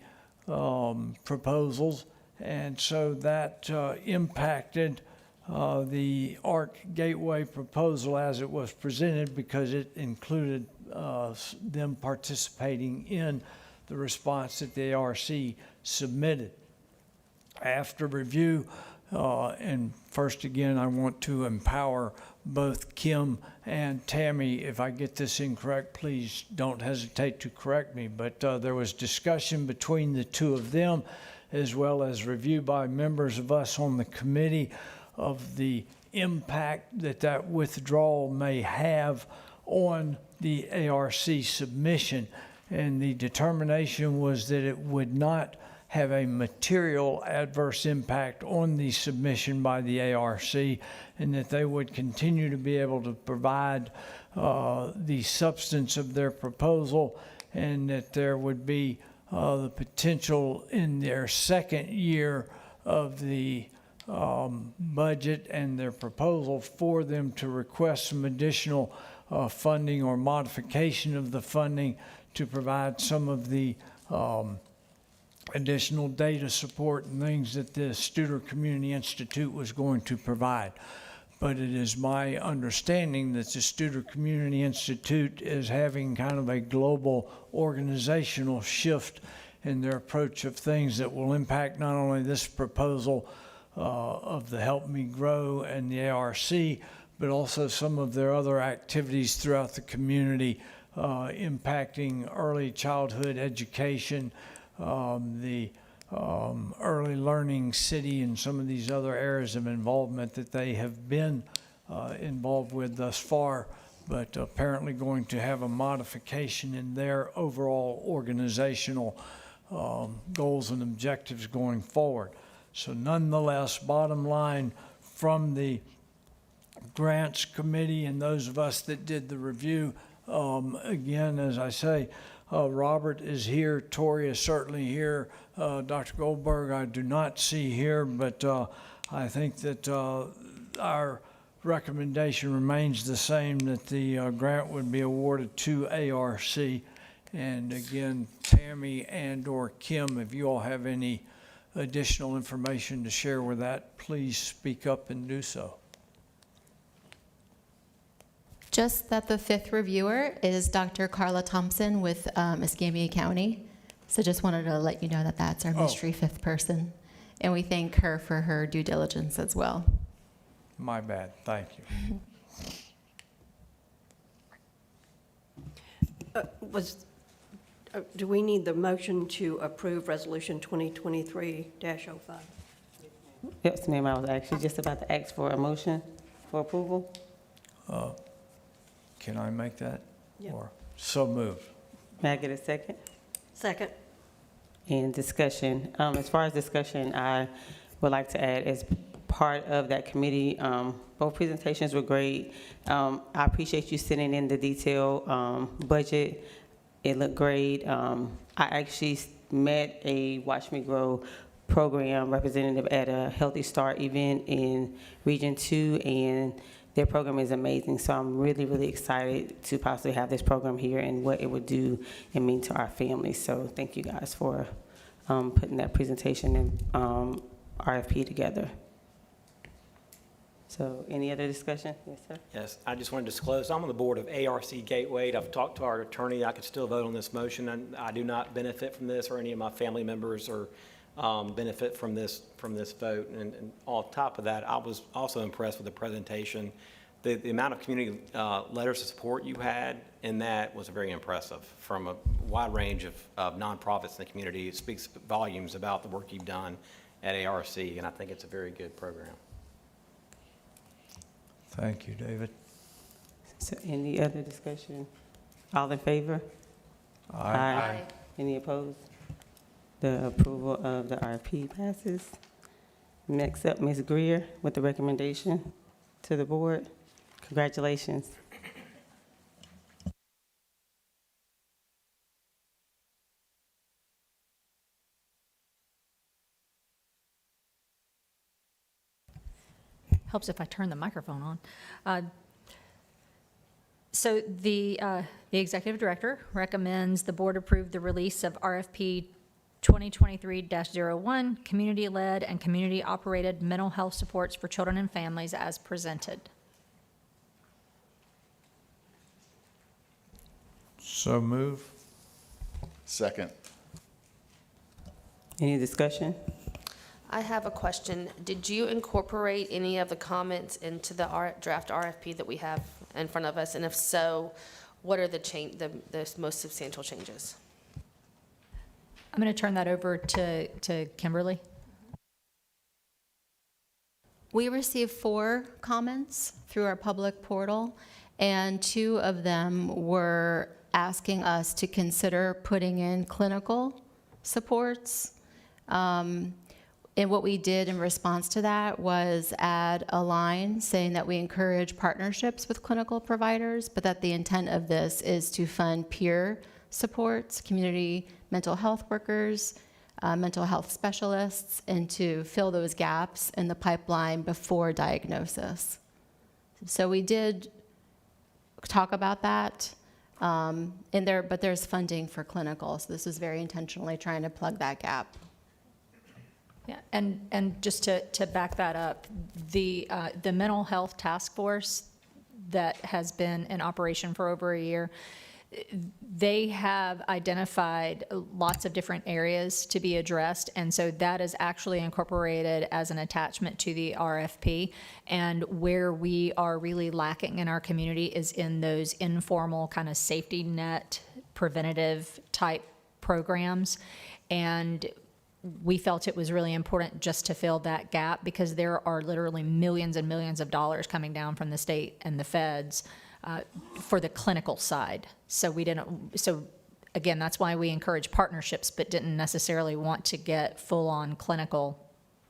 proposals, and so that impacted the ARC Gateway proposal as it was presented, because it included them participating in the response that the ARC submitted. After review, and first again, I want to empower both Kim and Tammy. If I get this incorrect, please don't hesitate to correct me. But there was discussion between the two of them, as well as review by members of us on the committee, of the impact that that withdrawal may have on the ARC submission. And the determination was that it would not have a material adverse impact on the submission by the ARC, and that they would continue to be able to provide the substance of their proposal, and that there would be the potential in their second year of the budget and their proposal for them to request some additional funding or modification of the funding to provide some of the additional data support and things that the Studer Community Institute was going to provide. But it is my understanding that the Studer Community Institute is having kind of a global organizational shift in their approach of things that will impact not only this proposal of the Help Me Grow and the ARC, but also some of their other activities throughout the community, impacting early childhood education, the early learning city, and some of these other areas of involvement that they have been involved with thus far, but apparently going to have a modification in their overall organizational goals and objectives going forward. So nonetheless, bottom line, from the grants committee and those of us that did the review, again, as I say, Robert is here, Tori is certainly here, Dr. Goldberg I do not see here, but I think that our recommendation remains the same, that the grant would be awarded to ARC. And again, Tammy and/or Kim, if you all have any additional information to share with that, please speak up and do so. Just that the fifth reviewer is Dr. Carla Thompson with Escambia County. So just wanted to let you know that that's our mystery fifth person. And we thank her for her due diligence as well. My bad, thank you. Do we need the motion to approve Resolution 2023-05? Yes, ma'am, I was actually just about to ask for a motion for approval. Can I make that? Yeah. Or so moved. May I get a second? Second. And discussion. As far as discussion, I would like to add, as part of that committee, both presentations were great. I appreciate you sending in the detailed budget. It looked great. I actually met a Watch Me Grow program representative at a Healthy Start event in Region 2, and their program is amazing. So I'm really, really excited to possibly have this program here and what it would do and mean to our families. So thank you guys for putting that presentation and RFP together. So any other discussion? Yes, sir. Yes, I just wanted to disclose, I'm on the board of ARC Gateway. I've talked to our attorney. I could still vote on this motion, and I do not benefit from this, or any of my family members or benefit from this vote. And on top of that, I was also impressed with the presentation. The amount of community letters of support you had in that was very impressive from a wide range of nonprofits in the community. It speaks volumes about the work you've done at ARC, and I think it's a very good program. Thank you, David. So any other discussion? All in favor? Aye. Any opposed? The approval of the RFP passes. Next up, Ms. Greer with the recommendation to the board. Congratulations. Helps if I turn the microphone on. So the executive director recommends the board approve the release of RFP 2023-01, community-led and community-operated mental health supports for children and families as presented. So move. Second. Any discussion? I have a question. Did you incorporate any of the comments into the draft RFP that we have in front of us? And if so, what are the most substantial changes? I'm going to turn that over to Kimberly. We received 4 comments through our public portal, and 2 of them were asking us to consider putting in clinical supports. And what we did in response to that was add a line saying that we encourage partnerships with clinical providers, but that the intent of this is to fund peer supports, community mental health workers, mental health specialists, and to fill those gaps in the pipeline before diagnosis. So we did talk about that but there's funding for clinical, so this is very intentionally trying to plug that gap. Yeah, and just to back that up, the mental health task force that has been in operation for over a year, they have identified lots of different areas to be addressed, and so that is actually incorporated as an attachment to the RFP. And where we are really lacking in our community is in those informal kind of safety net preventative type programs. And we felt it was really important just to fill that gap, because there are literally millions and millions of dollars coming down from the state and the feds for the clinical side. So again, that's why we encourage partnerships, but didn't necessarily want to get full-on clinical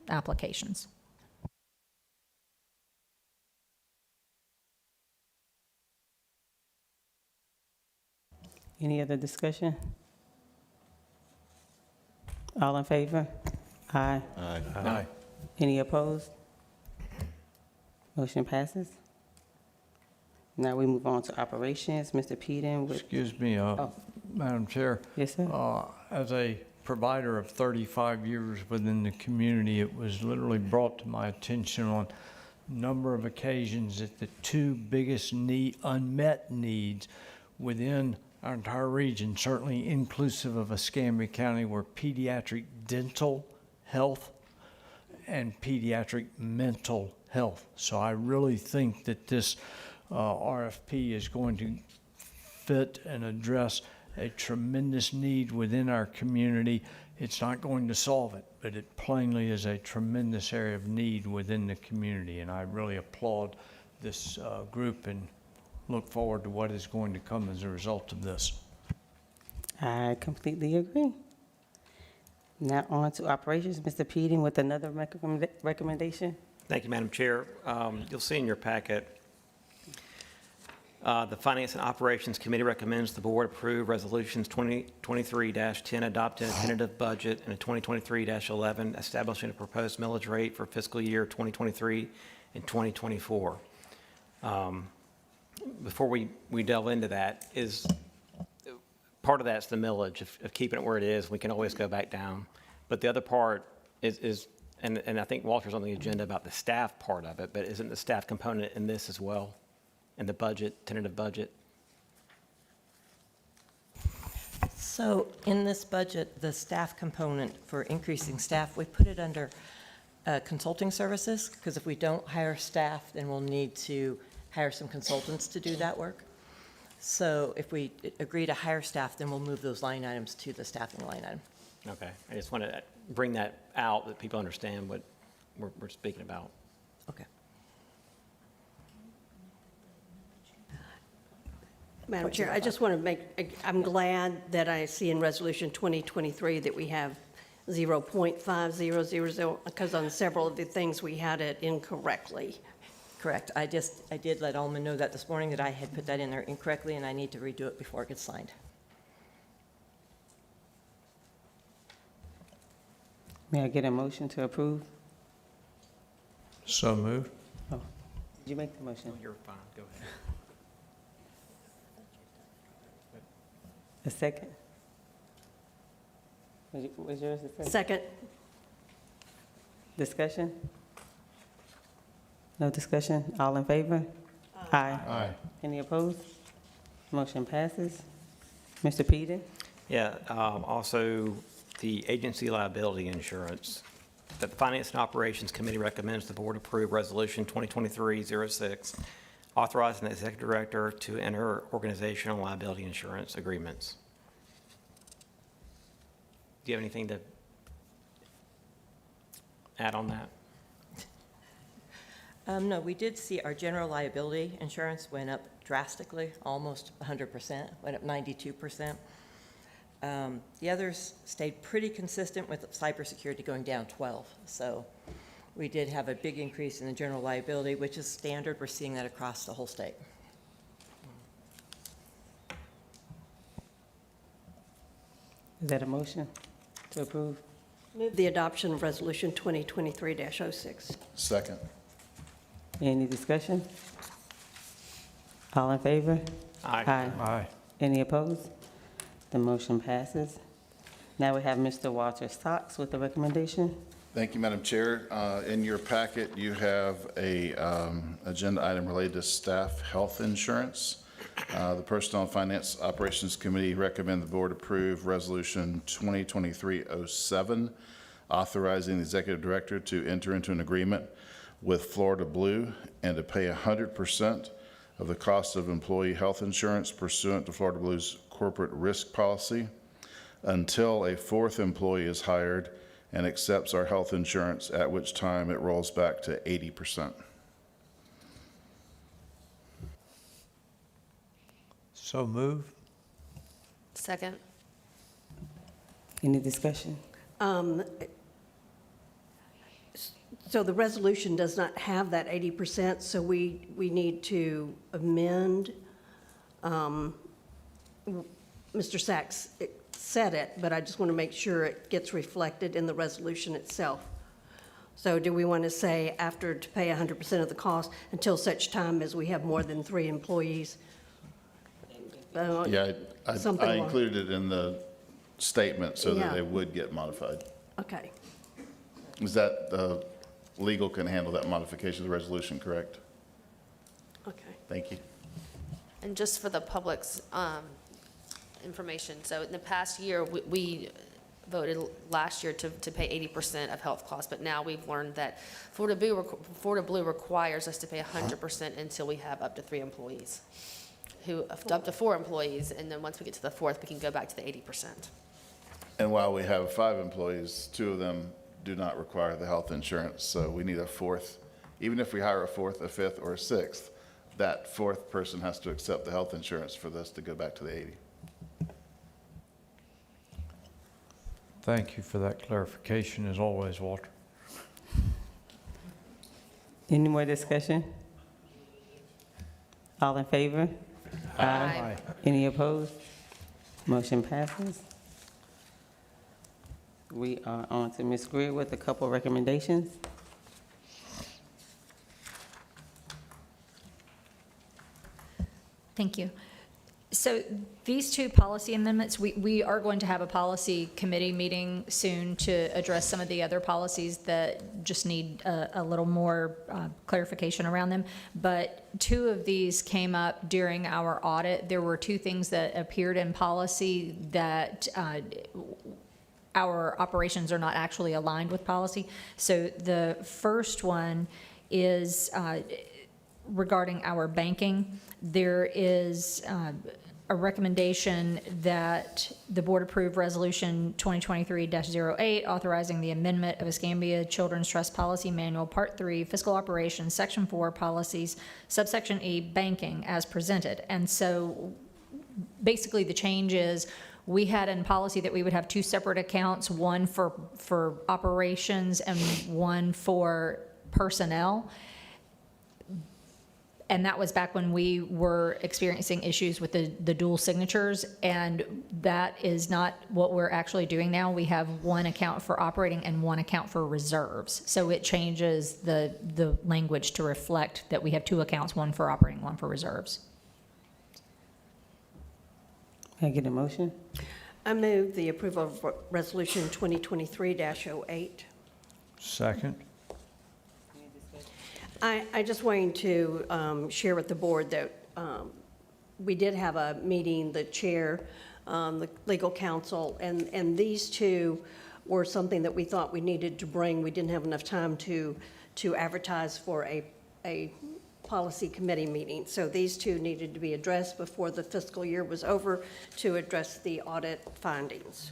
applications. Any other discussion? All in favor? Aye. Aye. Any opposed? Motion passes. Now we move on to operations. Mr. Peden with, Excuse me, Oh. Madam Chair. yes, sir? As a provider of 35 years within the community, it was literally brought to my attention on a number of occasions that the two biggest unmet needs within our entire region, certainly inclusive of Escambia County, were pediatric dental health and pediatric mental health. So I really think that this RFP is going to fit and address a tremendous need within our community. It's not going to solve it, but it plainly is a tremendous area of need within the community. And I really applaud this group and look forward to what is going to come as a result of this. I completely agree. Now on to operations. Mr. Peden with another recommendation. Thank you, Madam Chair. You'll see in your packet, the Finance and Operations Committee recommends the board approve resolutions 2023-10 adopting a tentative budget and a 2023-11 establishing a proposed millage rate for fiscal year 2023 and 2024. Before we delve into that, is part of that's the millage of keeping it where it is. We can always go back down. But the other part is and I think Walter's on the agenda about the staff part of it, but isn't the staff component in this as well, in the budget, tentative budget? So in this budget, the staff component for increasing staff, we put it under consulting services, because if we don't hire staff, then we'll need to hire some consultants to do that work. So if we agree to hire staff, then we'll move those line items to the staffing line item. Okay, I just want to bring that out, that people understand what we're speaking about. Okay. Madam Chair, I just want to I'm glad that I see in Resolution 2023 that we have 0.5000, because on several of the things we had it incorrectly. Correct. I did let Alman know that this morning, that I had put that in there incorrectly, and I need to redo it before it gets signed. May I get a motion to approve? So moved. Did you make the motion? You're fine, go ahead. A second? Was yours a second? Second. Discussion? No discussion? All in favor? Aye. Aye. Any opposed? Motion passes. Mr. Peden? Yeah, also the agency liability insurance. The Finance and Operations Committee recommends the board approve Resolution 2023-06, authorizing the executive director to enter organizational liability insurance agreements. Do you have anything to add on that? No, we did see our general liability insurance went up drastically, almost 100%, went up 92%. The others stayed pretty consistent, with cybersecurity going down 12. So we did have a big increase in the general liability, which is standard. We're seeing that across the whole state. Is that a motion to approve? Move the adoption of Resolution 2023-06. Second. Any discussion? All in favor? Aye. Aye. Any opposed? The motion passes. Now we have Mr. Walter Stocks with the recommendation. Thank you, Madam Chair. In your packet, you have a agenda item related to staff health insurance. The Personnel and Finance Operations Committee recommend the board approve Resolution 2023-07, authorizing the executive director to enter into an agreement with Florida Blue and to pay 100% of the cost of employee health insurance pursuant to Florida Blue's corporate risk policy until a fourth employee is hired and accepts our health insurance, at which time it rolls back to 80%. So moved. Second. Any discussion? So the resolution does not have that 80%, so we need to amend Mr. Sachs said it, but I just want to make sure it gets reflected in the resolution itself. So do we want to say after to pay 100% of the cost until such time as we have more than 3 employees? Yeah, Something I like- included it in the statement so Yeah. that they would get modified. Okay. Is that, legal can handle that modification of the resolution, correct? Okay. Thank you. And just for the public's information, so in the past year, we voted last year to pay 80% of health costs, but now we've learned that Florida Blue requires us to pay 100% until we have up to 3 employees, up to 4 employees, and then once we get to the 4th, we can go back to the 80%. And while we have 5 employees, 2 of them do not require the health insurance, so we need a 4th. Even if we hire a 4th, a 5th, or a 6th, that 4th person has to accept the health insurance for this to go back to the 80. Thank you for that clarification, as always, Walter. Any more discussion? All in favor? Aye. Any opposed? Motion passes. We are on to Ms. Greer with a couple recommendations. Thank you. So these 2 policy amendments, we are going to have a policy committee meeting soon to address some of the other policies that just need a little more clarification around them. But 2 of these came up during our audit. There were 2 things that appeared in policy that our operations are not actually aligned with policy. So the first one is regarding our banking. There is a recommendation that the board approve Resolution 2023-08, authorizing the amendment of Escambia Children's Trust Policy Manual, Part 3, Fiscal Operations, Section 4, Policies, Subsection E, Banking, as presented. And so basically the change is we had in policy that we would have 2 separate accounts, one for operations and one for personnel. And that was back when we were experiencing issues with the dual signatures, and that is not what we're actually doing now. We have 1 account for operating and 1 account for reserves. So it changes the language to reflect that we have 2 accounts, 1 for operating, 1 for reserves. Can I get a motion? I move the approval of Resolution 2023-08. Second. I just wanted to share with the board that we did have a meeting, the chair, the legal counsel, and these 2 were something that we thought we needed to bring. We didn't have enough time to advertise for a policy committee meeting. So these 2 needed to be addressed before the fiscal year was over to address the audit findings.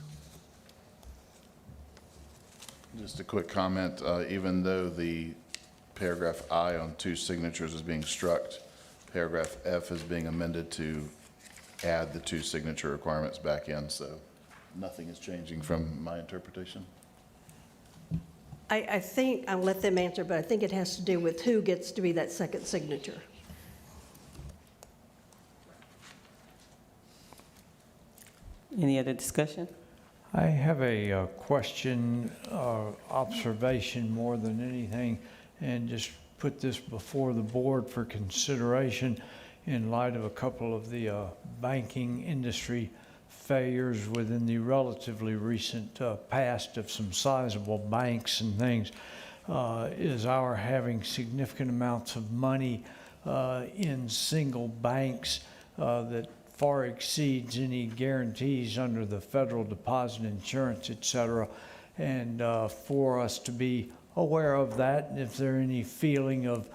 Just a quick comment, even though the paragraph I on 2 signatures is being struck, paragraph F is being amended to add the 2 signature requirements back in, so nothing is changing from my interpretation. I think, I'll let them answer, but I think it has to do with who gets to be that second signature. Any other discussion? I have a question, observation more than anything, and just put this before the board for consideration in light of a couple of the banking industry failures within the relatively recent past of some sizable banks and things, is our having significant amounts of money in single banks that far exceeds any guarantees under the federal deposit insurance, et cetera. And for us to be aware of that, and if there any feeling of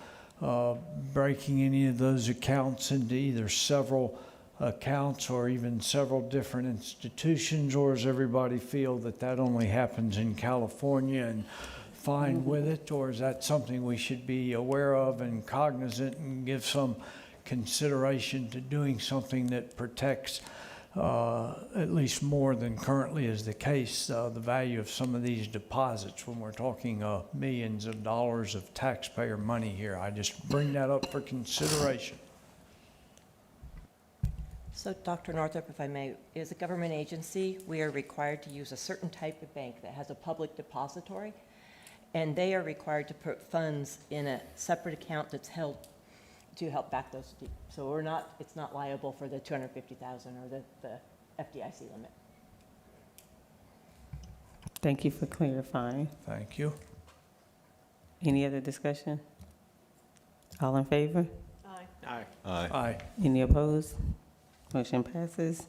breaking any of those accounts into either several accounts or even several different institutions, or does everybody feel that that only happens in California and fine with it, or is that something we should be aware of and cognizant and give some consideration to doing something that protects, at least more than currently is the case, the value of some of these deposits when we're talking millions of dollars of taxpayer money here? I just bring that up for consideration. So Dr. Northrop, if I may, as a government agency, we are required to use a certain type of bank that has a public depository, and they are required to put funds in a separate account that's held to help back those. So we're not, it's not liable for the 250,000 or the FDIC limit. Thank you for clarifying. Thank you. Any other discussion? All in favor? Aye. Aye. Aye. Any opposed? Motion passes.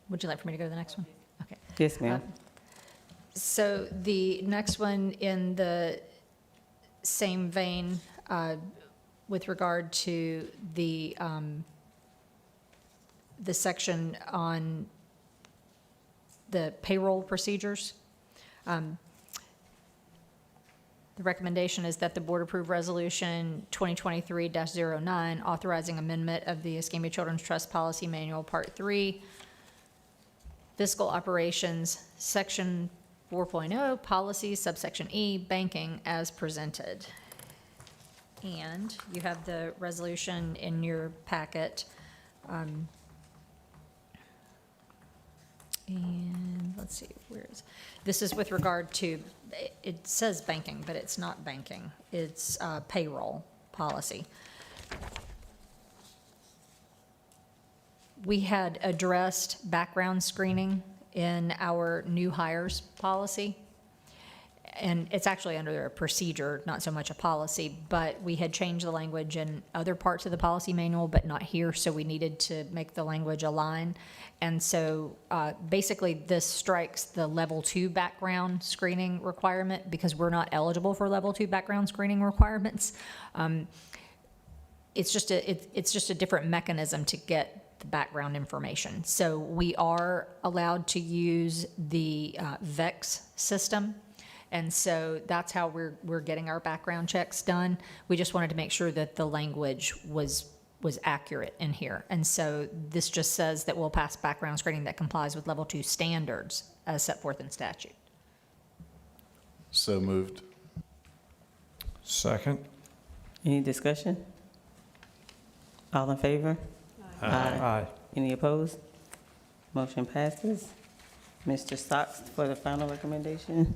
Would you like for me to go to the next one? Okay. Yes, ma'am. So the next one in the same vein, with regard to the section on the payroll procedures. The recommendation is that the board approve resolution 2023-09, authorizing amendment of the Escambia Children's Trust Policy Manual, Part 3, Fiscal Operations, Section 4.0, Policies, subsection E, Banking, as presented. And you have the resolution in your packet. And let's see, where is, this is with regard to, it says banking, but it's not banking. It's payroll policy. We had addressed background screening in our new hires policy. And it's actually under a procedure, not so much a policy, but we had changed the language in other parts of the policy manual, but not here, so we needed to make the language align. And so basically this strikes the level 2 background screening requirement because we're not eligible for level 2 background screening requirements. It's just a different mechanism to get the background information. So we are allowed to use the VEX system. And so that's how we're getting our background checks done. We just wanted to make sure that the language was accurate in here. And so this just says that we'll pass background screening that complies with level 2 standards as set forth in statute. So moved. Second. Any discussion? All in favor? Aye. Any opposed? Motion passes. Mr. Stocks for the final recommendation.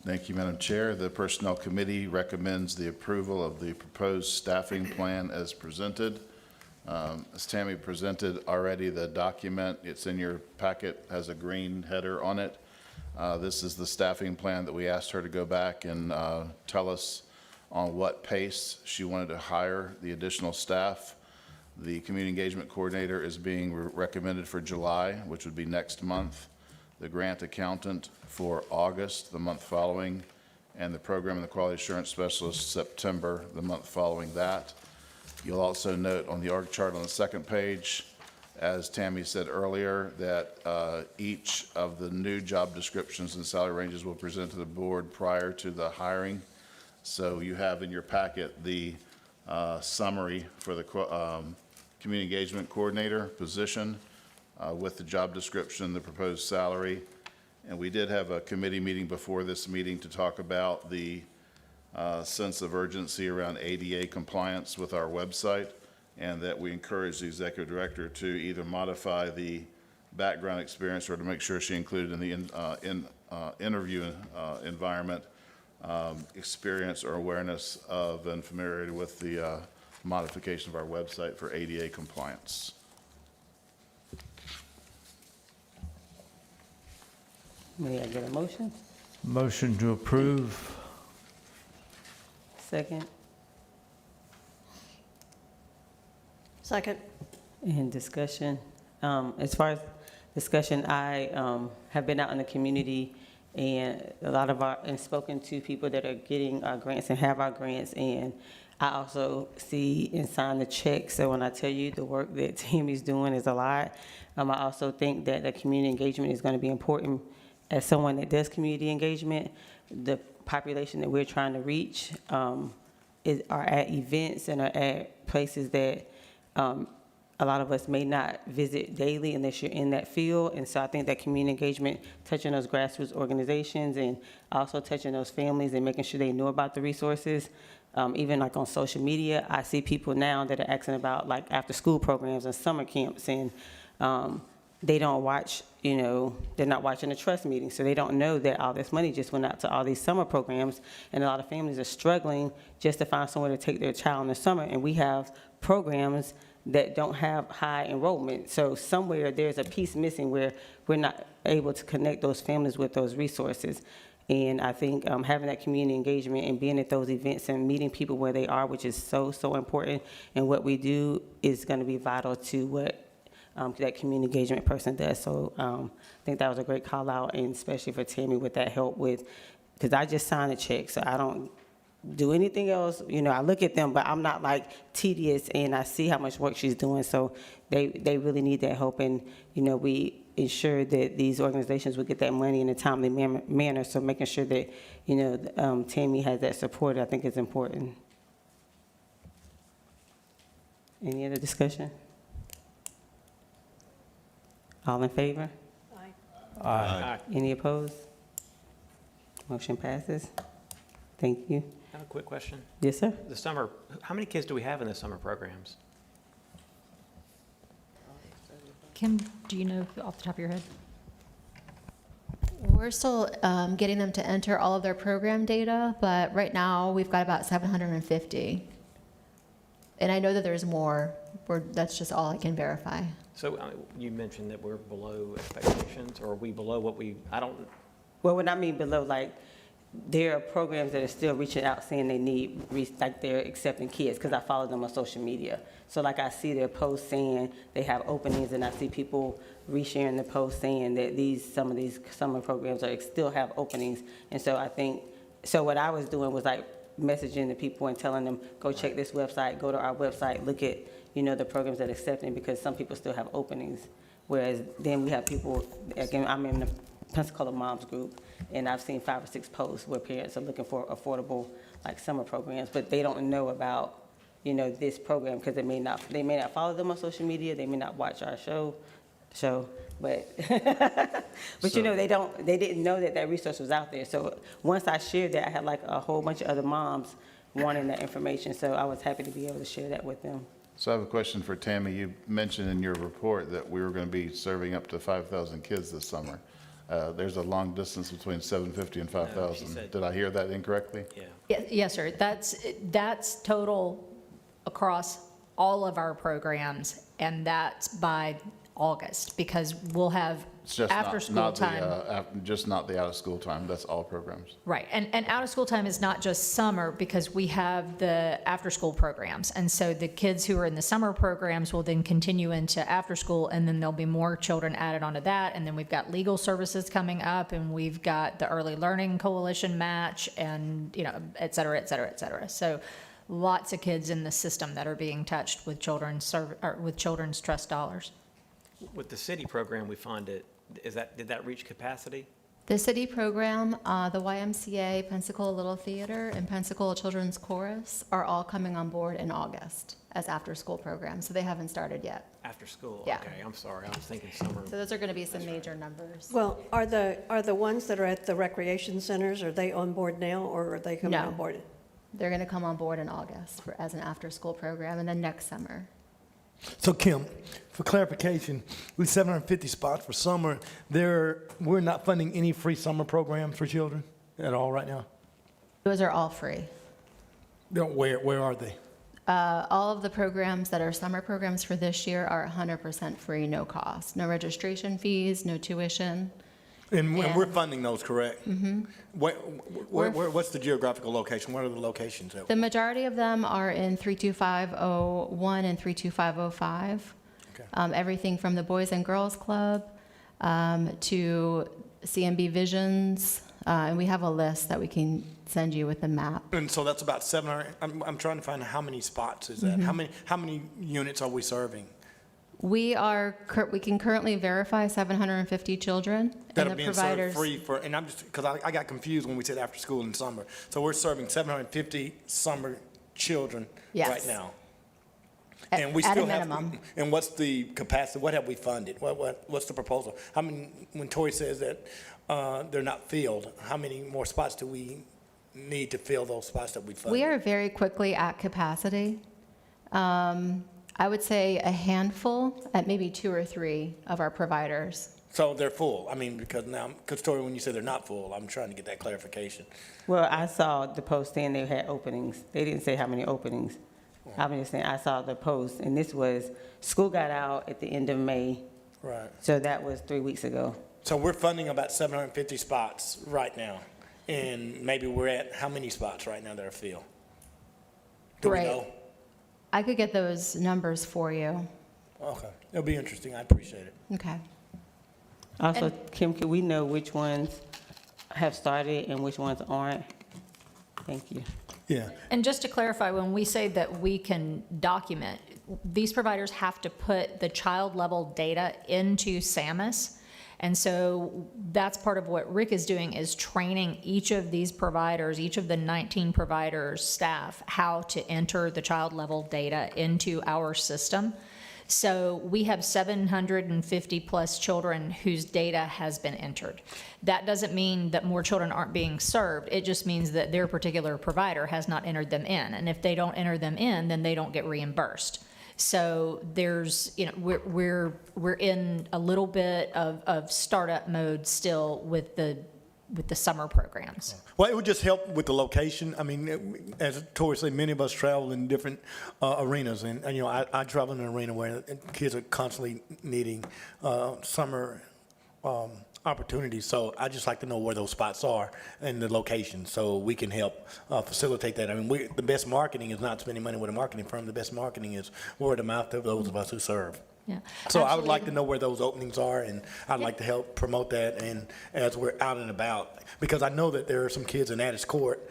Thank you, Madam Chair. The Personnel Committee recommends the approval of the proposed staffing plan as presented. As Tammy presented already, the document, it's in your packet, has a green header on it. This is the staffing plan that we asked her to go back and tell us on what pace she wanted to hire the additional staff. The Community Engagement Coordinator is being recommended for July, which would be next month. The grant accountant for August, the month following, and the program and the quality assurance specialist September, the month following that. You'll also note on the org chart on the second page, as Tammy said earlier, that each of the new job descriptions and salary ranges will present to the board prior to the hiring. So you have in your packet the summary for the Community Engagement Coordinator position with the job description, the proposed salary. And we did have a committee meeting before this meeting to talk about the sense of urgency around ADA compliance with our website, and that we encourage the executive director to either modify the background experience or to make sure she included in the interview environment experience or awareness of and familiarity with the modification of our website for ADA compliance. May I get a motion? Motion to approve. Second. Second. And discussion. As far as discussion, I have been out in the community and and spoken to people that are getting our grants and have our grants, and I also see and sign the checks. So when I tell you the work that Tammy's doing is a lot, I also think that the community engagement is going to be important. As someone that does community engagement, the population that we're trying to reach are at events and are at places that a a lot of us may not visit daily unless you're in that field. And so I think that community engagement, touching those grassroots organizations and also touching those families and making sure they know about the resources. Even like on social media, I see people now that are asking about like after-school programs and summer camps, and they don't watch, they're not watching the trust meeting, so they don't know that all this money just went out to all these summer programs, and a lot of families are struggling just to find somewhere to take their child in the summer, and we have programs that don't have high enrollment. So somewhere there's a piece missing where we're not able to connect those families with those resources. And I think having that community engagement and being at those events and meeting people where they are, which is so, so important, and what we do is going to be vital to what that community engagement person does. So I think that was a great call out, and especially for Tammy with that help with, because I just signed a check, so I don't do anything else. I look at them, but I'm not like tedious, and I see how much work she's doing. So they really need that help, and we ensure that these organizations will get that money in a timely manner. So making sure that Tammy has that support, I think is important. Any other discussion? All in favor? Aye. Any opposed? Motion passes. Thank you. I have a quick question. Yes, sir. The summer, how many kids do we have in the summer programs? Kim, do you know off the top of your head? We're still getting them to enter all of their program data, but right now, we've got about 750. And I know that there's more. That's just all I can verify. So you mentioned that we're below expectations, or are we below what Well, when I mean below, like, there are programs that are still reaching out saying they need, like they're accepting kids, because I follow them on social media. So like I see their posts saying they have openings, and I see people resharing the posts saying that some of these summer programs still have openings. And so I think, so what I was doing was like messaging the people and telling them, go check this website, go to our website, look at, the programs that are accepting, because some people still have openings. Whereas then we have people, again, I'm in the Pensacola Moms group, and I've seen 5 or 6 posts where parents are looking for affordable, like, summer programs, but they don't know about, this program, because they may not follow them on social media, they may not watch our show, but, but they didn't know that resource was out there. So once I shared that, I had like a whole bunch of other moms wanting that information, so I was happy to be able to share that with them. So I have a question for Tammy. You mentioned in your report that we were going to be serving up to 5,000 kids this summer. There's a long distance between 750 and 5,000. said- Did I hear that incorrectly? Yeah. Yes, sir. That's total across all of our programs, and that's by August, because we'll have It's just after-school not time. just not the out-of-school time. That's all programs. Right, and out-of-school time is not just summer, because we have the after-school programs. And so the kids who are in the summer programs will then continue into after-school, and then there'll be more children added onto that. And then we've got legal services coming up, and we've got the Early Learning Coalition match, and, et cetera, et cetera, et cetera. So lots of kids in the system that are being touched with children's trust dollars. With the city program, we funded, did that reach capacity? The city program, the YMCA, Pensacola Little Theater, and Pensacola Children's Chorus are all coming on board in August as after-school programs, so they haven't started yet. After school? Yeah. Okay, I'm sorry, I was thinking summer. So those are going to be some major numbers. Well, are the ones that are at the recreation centers, are they on board now, or are they coming No. on board? They're going to come on board in August as an after-school program, and then next summer. So Kim, for clarification, we 750 spots for summer. We're not funding any free summer programs for children at all right now? Those are all free. Where are they? All of the programs that are summer programs for this year are 100% free, no cost. No registration fees, no tuition. And Yeah. we're funding those, correct? Mm-hmm. What's the geographical location? What are the locations? The majority of them are in 32501 and 32505. Okay. Everything from the Boys and Girls Club to CMB Visions. And we have a list that we can send you with the map. And so that's about 700. I'm trying to find how many spots is that? How many units are we serving? We can currently verify 750 children. That and are the being served providers. free for, and I'm just, because I got confused when we said after school and summer. So we're serving 750 summer children Yes. right now. And we At a still have, minimum. and what's the capacity, what have we funded? What's the proposal? I mean, when Tori says that they're not filled, how many more spots do we need to fill those spots that we funded? We are very quickly at capacity. I would say a handful at maybe 2 or 3 of our providers. So they're full? I mean, because Tori, when you say they're not full, I'm trying to get that clarification. Well, I saw the post saying they had openings. They didn't say how many openings. I'm just saying, I saw the post, and this was, school got out at the end of May, Right. so that was 3 weeks ago. So we're funding about 750 spots right now, and maybe we're at how many spots right now that are filled? Do we Right. know? I could get those numbers for you. Okay, it'll be interesting, I appreciate it. Okay. Also, Kim, can we know which ones have started and which ones aren't? Thank you. Yeah. And just to clarify, when we say that we can document, these providers have to put the child level data into SAMUS. And so that's part of what Rick is doing, is training each of these providers, each of the 19 providers' staff, how to enter the child level data into our system. So we have 750 plus children whose data has been entered. That doesn't mean that more children aren't being served. It just means that their particular provider has not entered them in. And if they don't enter them in, then they don't get reimbursed. So there's, we're in a little bit of startup mode still with the summer programs. Well, it would just help with the location. I mean, as Tori said, many of us travel in different arenas, and I travel in an arena where kids are constantly needing summer opportunities. So I just like to know where those spots are and the location, so we can help facilitate that. I mean, the best marketing is not spending money with a marketing firm. The best marketing is word of mouth of those of us who serve. Yeah. So I would like to know where those openings are, and I'd like to help promote that, and as we're out and about, because I know that there are some kids in Addis Court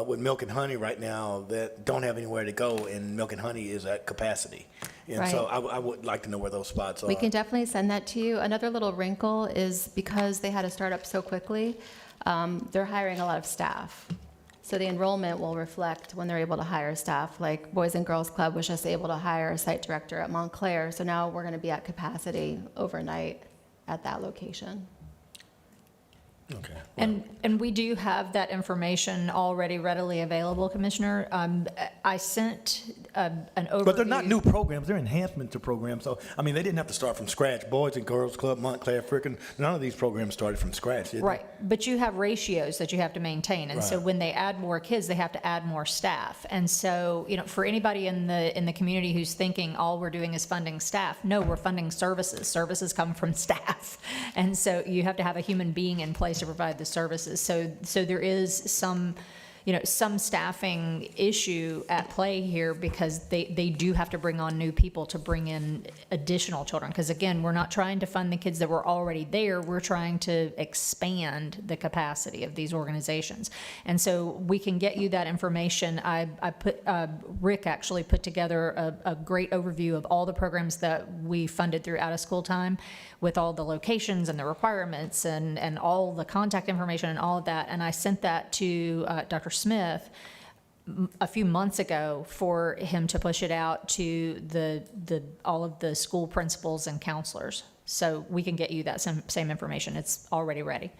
with Milk and Honey right now that don't have anywhere to go, and Milk and Honey is at capacity. And so I would like to know where those spots are. We can definitely send that to you. Another little wrinkle is because they had to start up so quickly, they're hiring a lot of staff. So the enrollment will reflect when they're able to hire staff. Like Boys and Girls Club was just able to hire a site director at Montclair. So now we're going to be at capacity overnight at that location. Okay. And we do have that information already readily available, Commissioner. I sent an overview. But they're not new programs, they're enhancements to programs. So, I mean, they didn't have to start from scratch. Boys and Girls Club, Montclair, Frickin', none of these programs started from scratch, did they? Right, but you have ratios that you have to maintain, and so Right. when they add more kids, they have to add more staff. And so, for anybody in the community who's thinking all we're doing is funding staff, no, we're funding services. Services come from staff, and so you have to have a human being in place to provide the services. So there is some staffing issue at play here, because they do have to bring on new people to bring in additional children. Because again, we're not trying to fund the kids that were already there. We're trying to expand the capacity of these organizations. And so we can get you that information. Rick actually put together a great overview of all the programs that we funded through out of school time, with all the locations and the requirements and all the contact information and all of that. And I sent that to Dr. Smith a few months ago for him to push it out to all of the school principals and counselors. So we can get you that same information. It's already ready.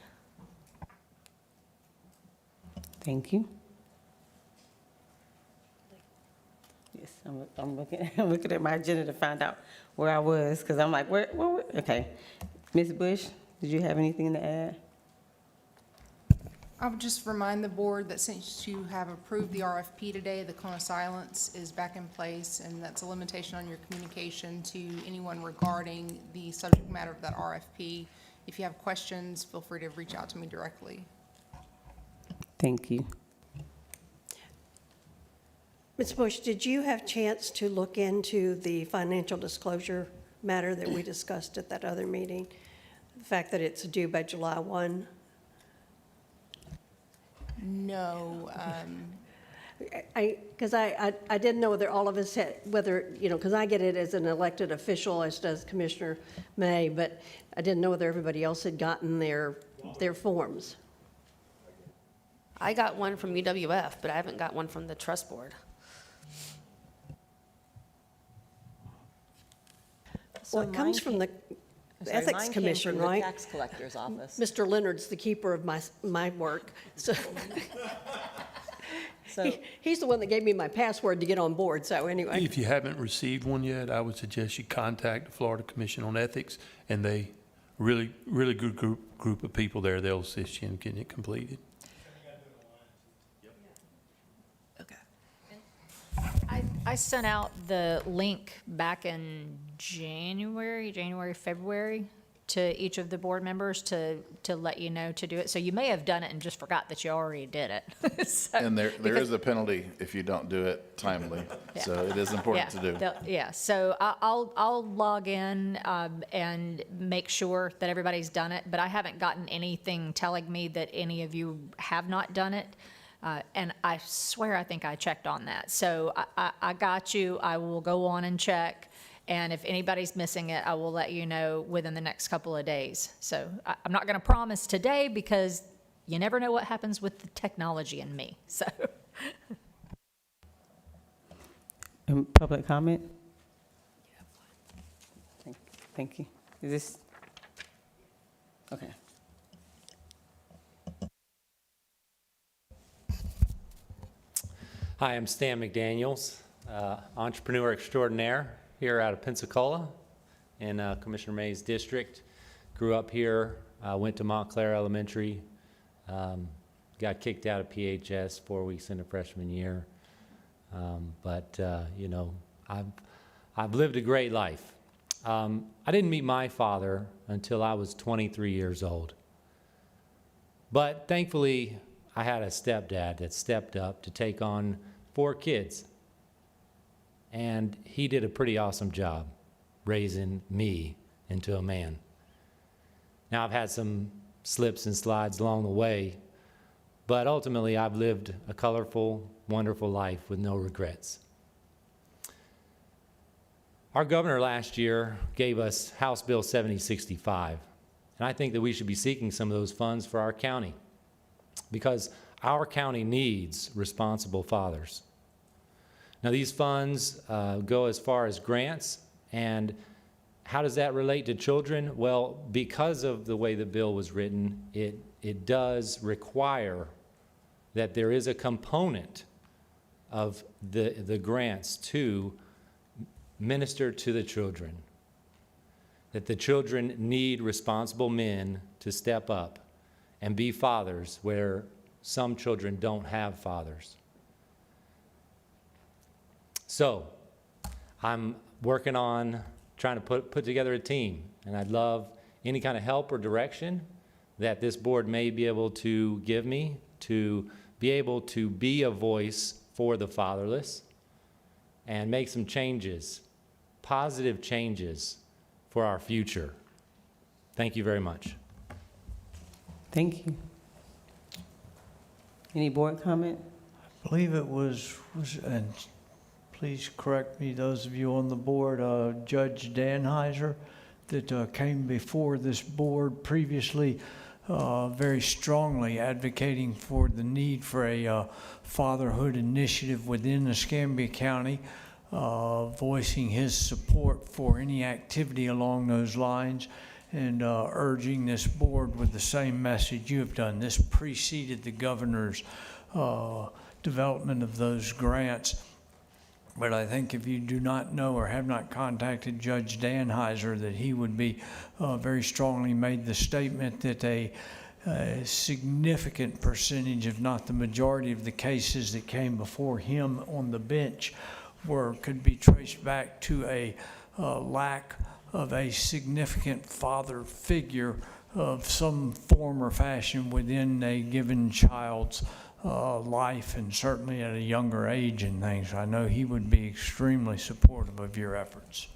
Thank you. Yes, I'm looking at my agenda to find out where I was, because I'm like, where, okay. Ms. Bush, did you have anything to add? I would just remind the board that since you have approved the RFP today, the cone of silence is back in place, and that's a limitation on your communication to anyone regarding the subject matter of that RFP. If you have questions, feel free to reach out to me directly. Thank you. Ms. Bush, did you have a chance to look into the financial disclosure matter that we discussed at that other meeting? The fact that it's due by July 1? No, Because I didn't know whether all of us had, because I get it as an elected official, as does Commissioner May, but I didn't know whether everybody else had gotten their forms. I got one from UWF, but I haven't got one from the trust board. So Well, it comes mine from the I'm sorry, Ethics mine came Commission, from the right? tax collector's office. Mr. Leonard's the keeper of my work, so So, he's the one that gave me my password to get on board, so anyway. If you haven't received one yet, I would suggest you contact the Florida Commission on Ethics, and they really good group of people there. They'll assist you in getting it completed. I sent out the link back in January, February, to each of the board members to let you know to do it. So you may have done it and just forgot that you already did it. So- And there because- is a penalty if you don't do it timely, so it is important to do. Yeah, so I'll log in and make sure that everybody's done it, but I haven't gotten anything telling me that any of you have not done it. And I swear I think I checked on that. So I got you. I will go on and check. And if anybody's missing it, I will let you know within the next couple of days. So I'm not going to promise today because you never know what happens with the technology and me, so. Public comment? Thank you. Is this? Okay. Hi, I'm Stan McDaniels, entrepreneur extraordinaire here out of Pensacola in Commissioner May's district. Grew up here, went to Montclair Elementary, got kicked out of PHS 4 weeks into freshman year. But you know, I've lived a great life. I didn't meet my father until I was 23 years old. But thankfully, I had a stepdad that stepped up to take on 4 kids. And he did a pretty awesome job raising me into a man. Now, I've had some slips and slides along the way, but ultimately I've lived a colorful, wonderful life with no regrets. Our governor last year gave us House Bill 7065, and I think that we should be seeking some of those funds for our county because our county needs responsible fathers. Now, these funds go as far as grants, and how does that relate to children? Well, because of the way the bill was written, it does require that there is a component of the grants to minister to the children, that the children need responsible men to step up and be fathers where some children don't have fathers. So I'm working on trying to put together a team, and I'd love any kind of help or direction that this board may be able to give me to be able to be a voice for the fatherless and make some changes, positive changes for our future. Thank you very much. Thank you. Any board comment? I believe it was, and please correct me, those of you on the board, Judge Danheiser, that came before this board previously very strongly advocating for the need for a fatherhood initiative within Escambia County, voicing his support for any activity along those lines and urging this board with the same message you have done. This preceded the governor's development of those grants. But I think if you do not know or have not contacted Judge Danheiser, that he would be very strongly made the statement that a significant percentage, if not the majority of the cases that came before him on the bench could be traced back to a lack of a significant father figure of some form or fashion within a given child's life, and certainly at a younger age and things. I know he would be extremely supportive of your efforts.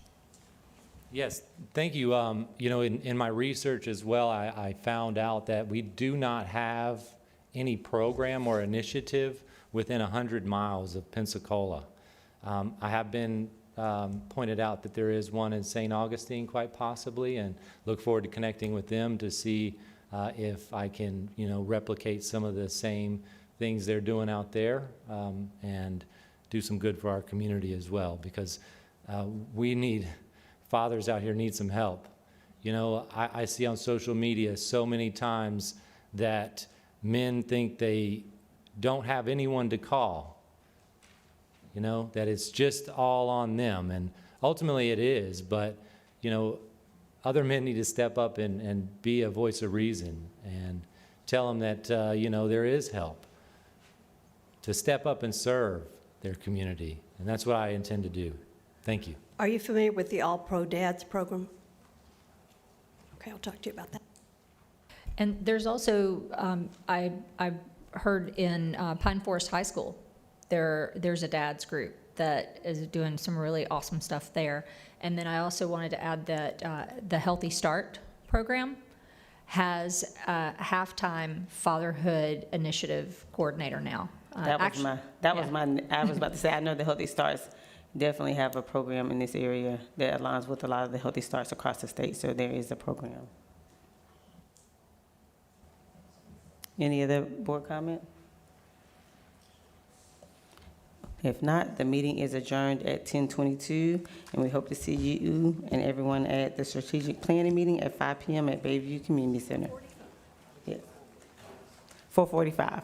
Yes, thank you. You know, in my research as well, I found out that we do not have any program or initiative within 100 miles of Pensacola. I have been pointed out that there is one in St. Augustine, quite possibly, and look forward to connecting with them to see if I can, you know, replicate some of the same things they're doing out there and do some good for our community as well, because we need fathers out here need some help. You know, I see on social media so many times that men think they don't have anyone to call, you know, that it's just all on them. And ultimately it is, but, you know, other men need to step up and be a voice of reason and tell them that, you know, there is help to step up and serve their community. And that's what I intend to do. Thank you. Are you familiar with the All Pro Dads program? Okay, I'll talk to you about that. And there's also, I heard in Pine Forest High School, there's a dads group that is doing some really awesome stuff there. And then I also wanted to add that the Healthy Start program has a halftime fatherhood initiative coordinator now. I was about to say, I know the Healthy Starts definitely have a program in this area that aligns with a lot of the Healthy Starts across the state, so there is a program. Any other board comment? If not, the meeting is adjourned at 10:22, and we hope to see you and everyone at the strategic planning meeting at 5 p.m. at Bayview Community Center. 4:45.